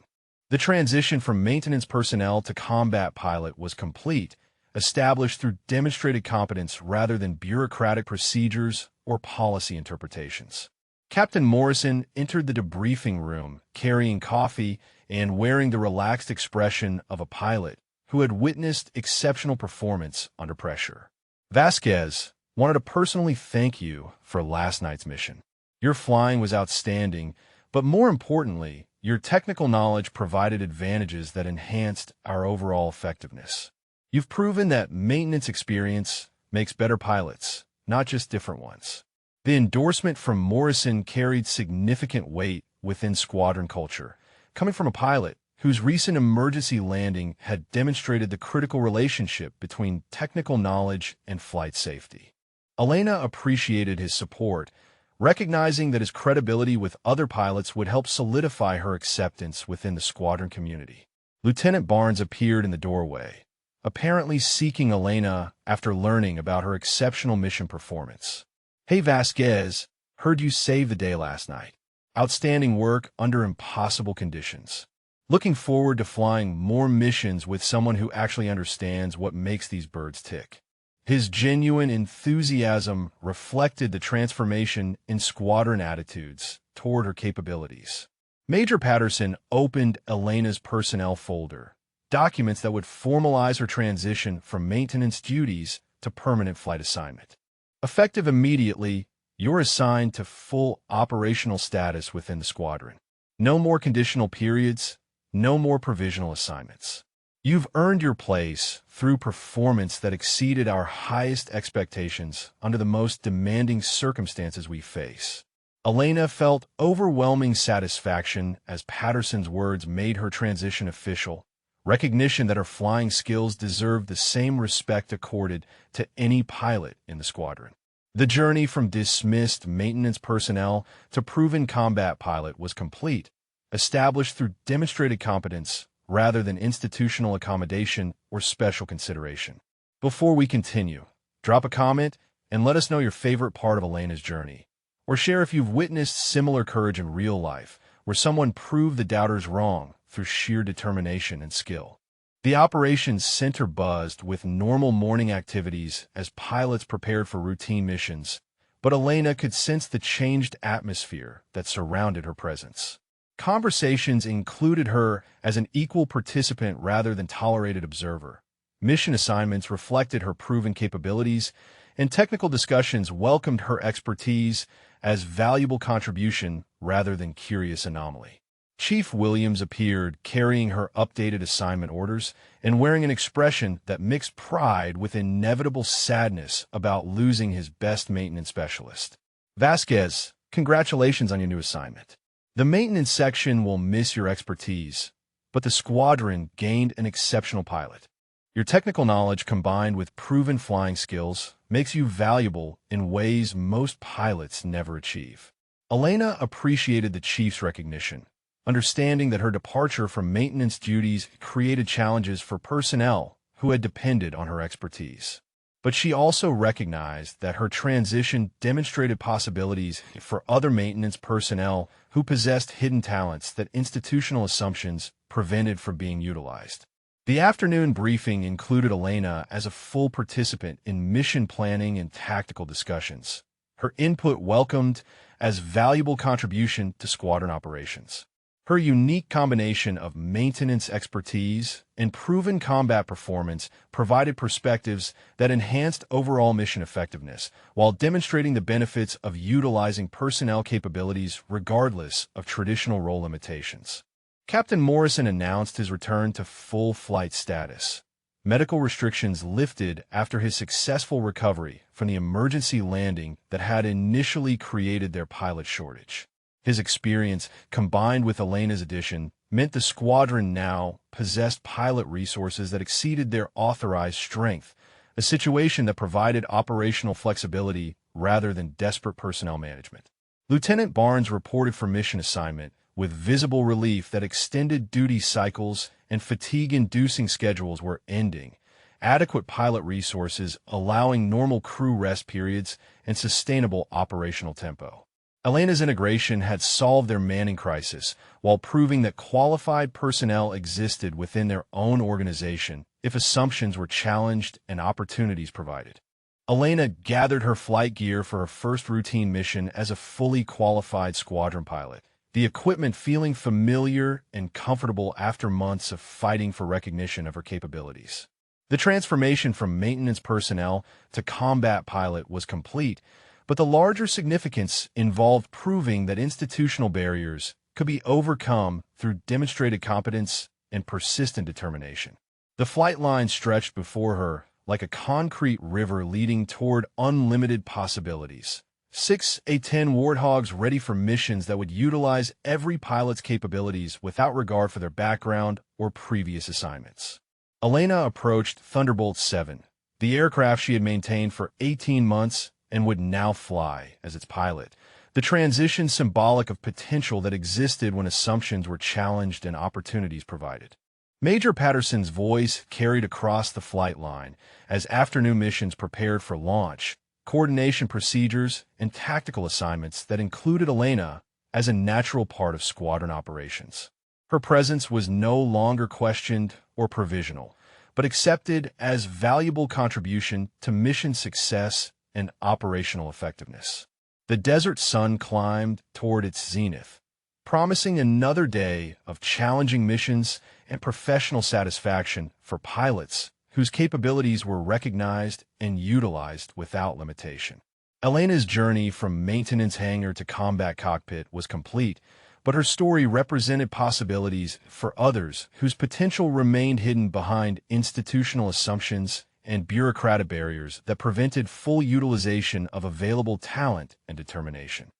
The transition from maintenance personnel to combat pilot was complete, established through demonstrated competence rather than bureaucratic procedures or policy interpretations. Captain Morrison entered the debriefing room, carrying coffee and wearing the relaxed expression of a pilot who had witnessed exceptional performance under pressure. Vasquez wanted to personally thank you for last night's mission. Your flying was outstanding, but more importantly, your technical knowledge provided advantages that enhanced our overall effectiveness. You've proven that maintenance experience makes better pilots, not just different ones. The endorsement from Morrison carried significant weight within squadron culture, coming from a pilot whose recent emergency landing had demonstrated the critical relationship between technical knowledge and flight safety. Elena appreciated his support, recognizing that his credibility with other pilots would help solidify her acceptance within the squadron community. Lieutenant Barnes appeared in the doorway, apparently seeking Elena after learning about her exceptional mission performance. "Hey Vasquez, heard you saved the day last night. Outstanding work under impossible conditions. Looking forward to flying more missions with someone who actually understands what makes these birds tick." His genuine enthusiasm reflected the transformation in squadron attitudes toward her capabilities. Major Patterson opened Elena's personnel folder, documents that would formalize her transition from maintenance duties to permanent flight assignment. Effective immediately, you're assigned to full operational status within the squadron. No more conditional periods, no more provisional assignments. You've earned your place through performance that exceeded our highest expectations under the most demanding circumstances we face. Elena felt overwhelming satisfaction as Patterson's words made her transition official, recognition that her flying skills deserved the same respect accorded to any pilot in the squadron. The journey from dismissed maintenance personnel to proven combat pilot was complete, established through demonstrated competence rather than institutional accommodation or special consideration. Before we continue, drop a comment and let us know your favorite part of Elena's journey, or share if you've witnessed similar courage in real life, where someone proved the doubters wrong through sheer determination and skill. The operations center buzzed with normal morning activities as pilots prepared for routine missions, but Elena could sense the changed atmosphere that surrounded her presence. Conversations included her as an equal participant rather than tolerated observer. Mission assignments reflected her proven capabilities, and technical discussions welcomed her expertise as valuable contribution rather than curious anomaly. Chief Williams appeared carrying her updated assignment orders and wearing an expression that mixed pride with inevitable sadness about losing his best maintenance specialist. "Vasquez, congratulations on your new assignment. The maintenance section will miss your expertise, but the squadron gained an exceptional pilot. Your technical knowledge combined with proven flying skills makes you valuable in ways most pilots never achieve." Elena appreciated the chief's recognition, understanding that her departure from maintenance duties created challenges for personnel who had depended on her expertise. But she also recognized that her transition demonstrated possibilities for other maintenance personnel who possessed hidden talents that institutional assumptions prevented from being utilized. The afternoon briefing included Elena as a full participant in mission planning and tactical discussions, her input welcomed as valuable contribution to squadron operations. Her unique combination of maintenance expertise and proven combat performance provided perspectives that enhanced overall mission effectiveness, while demonstrating the benefits of utilizing personnel capabilities regardless of traditional role limitations. Captain Morrison announced his return to full flight status. Medical restrictions lifted after his successful recovery from the emergency landing that had initially created their pilot shortage. His experience, combined with Elena's addition, meant the squadron now possessed pilot resources that exceeded their authorized strength, a situation that provided operational flexibility rather than desperate personnel management. Lieutenant Barnes reported for mission assignment, with visible relief that extended duty cycles and fatigue-inducing schedules were ending, adequate pilot resources allowing normal crew rest periods, and sustainable operational tempo. Elena's integration had solved their manning crisis while proving that qualified personnel existed within their own organization if assumptions were challenged and opportunities provided. Elena gathered her flight gear for her first routine mission as a fully qualified squadron pilot, the equipment feeling familiar and comfortable after months of fighting for recognition of her capabilities. The transformation from maintenance personnel to combat pilot was complete, but the larger significance involved proving that institutional barriers could be overcome through demonstrated competence and persistent determination. The flight line stretched before her like a concrete river leading toward unlimited possibilities. 6 A-10 Warthogs ready for missions that would utilize every pilot's capabilities without regard for their background or previous assignments. Elena approached Thunderbolt 7, the aircraft she had maintained for 18 months and would now fly as its pilot, the transition symbolic of potential that existed when assumptions were challenged and opportunities provided. Major Patterson's voice carried across the flight line as afternoon missions prepared for launch, coordination procedures, and tactical assignments that included Elena as a natural part of squadron operations. Her presence was no longer questioned or provisional, but accepted as valuable contribution to mission success and operational effectiveness. The desert sun climbed toward its zenith, promising another day of challenging missions and professional satisfaction for pilots whose capabilities were recognized and utilized without limitation. Elena's journey from maintenance hangar to combat cockpit was complete, but her story represented possibilities for others whose potential remained hidden behind institutional assumptions and bureaucratic barriers that prevented full utilization of available talent and determination.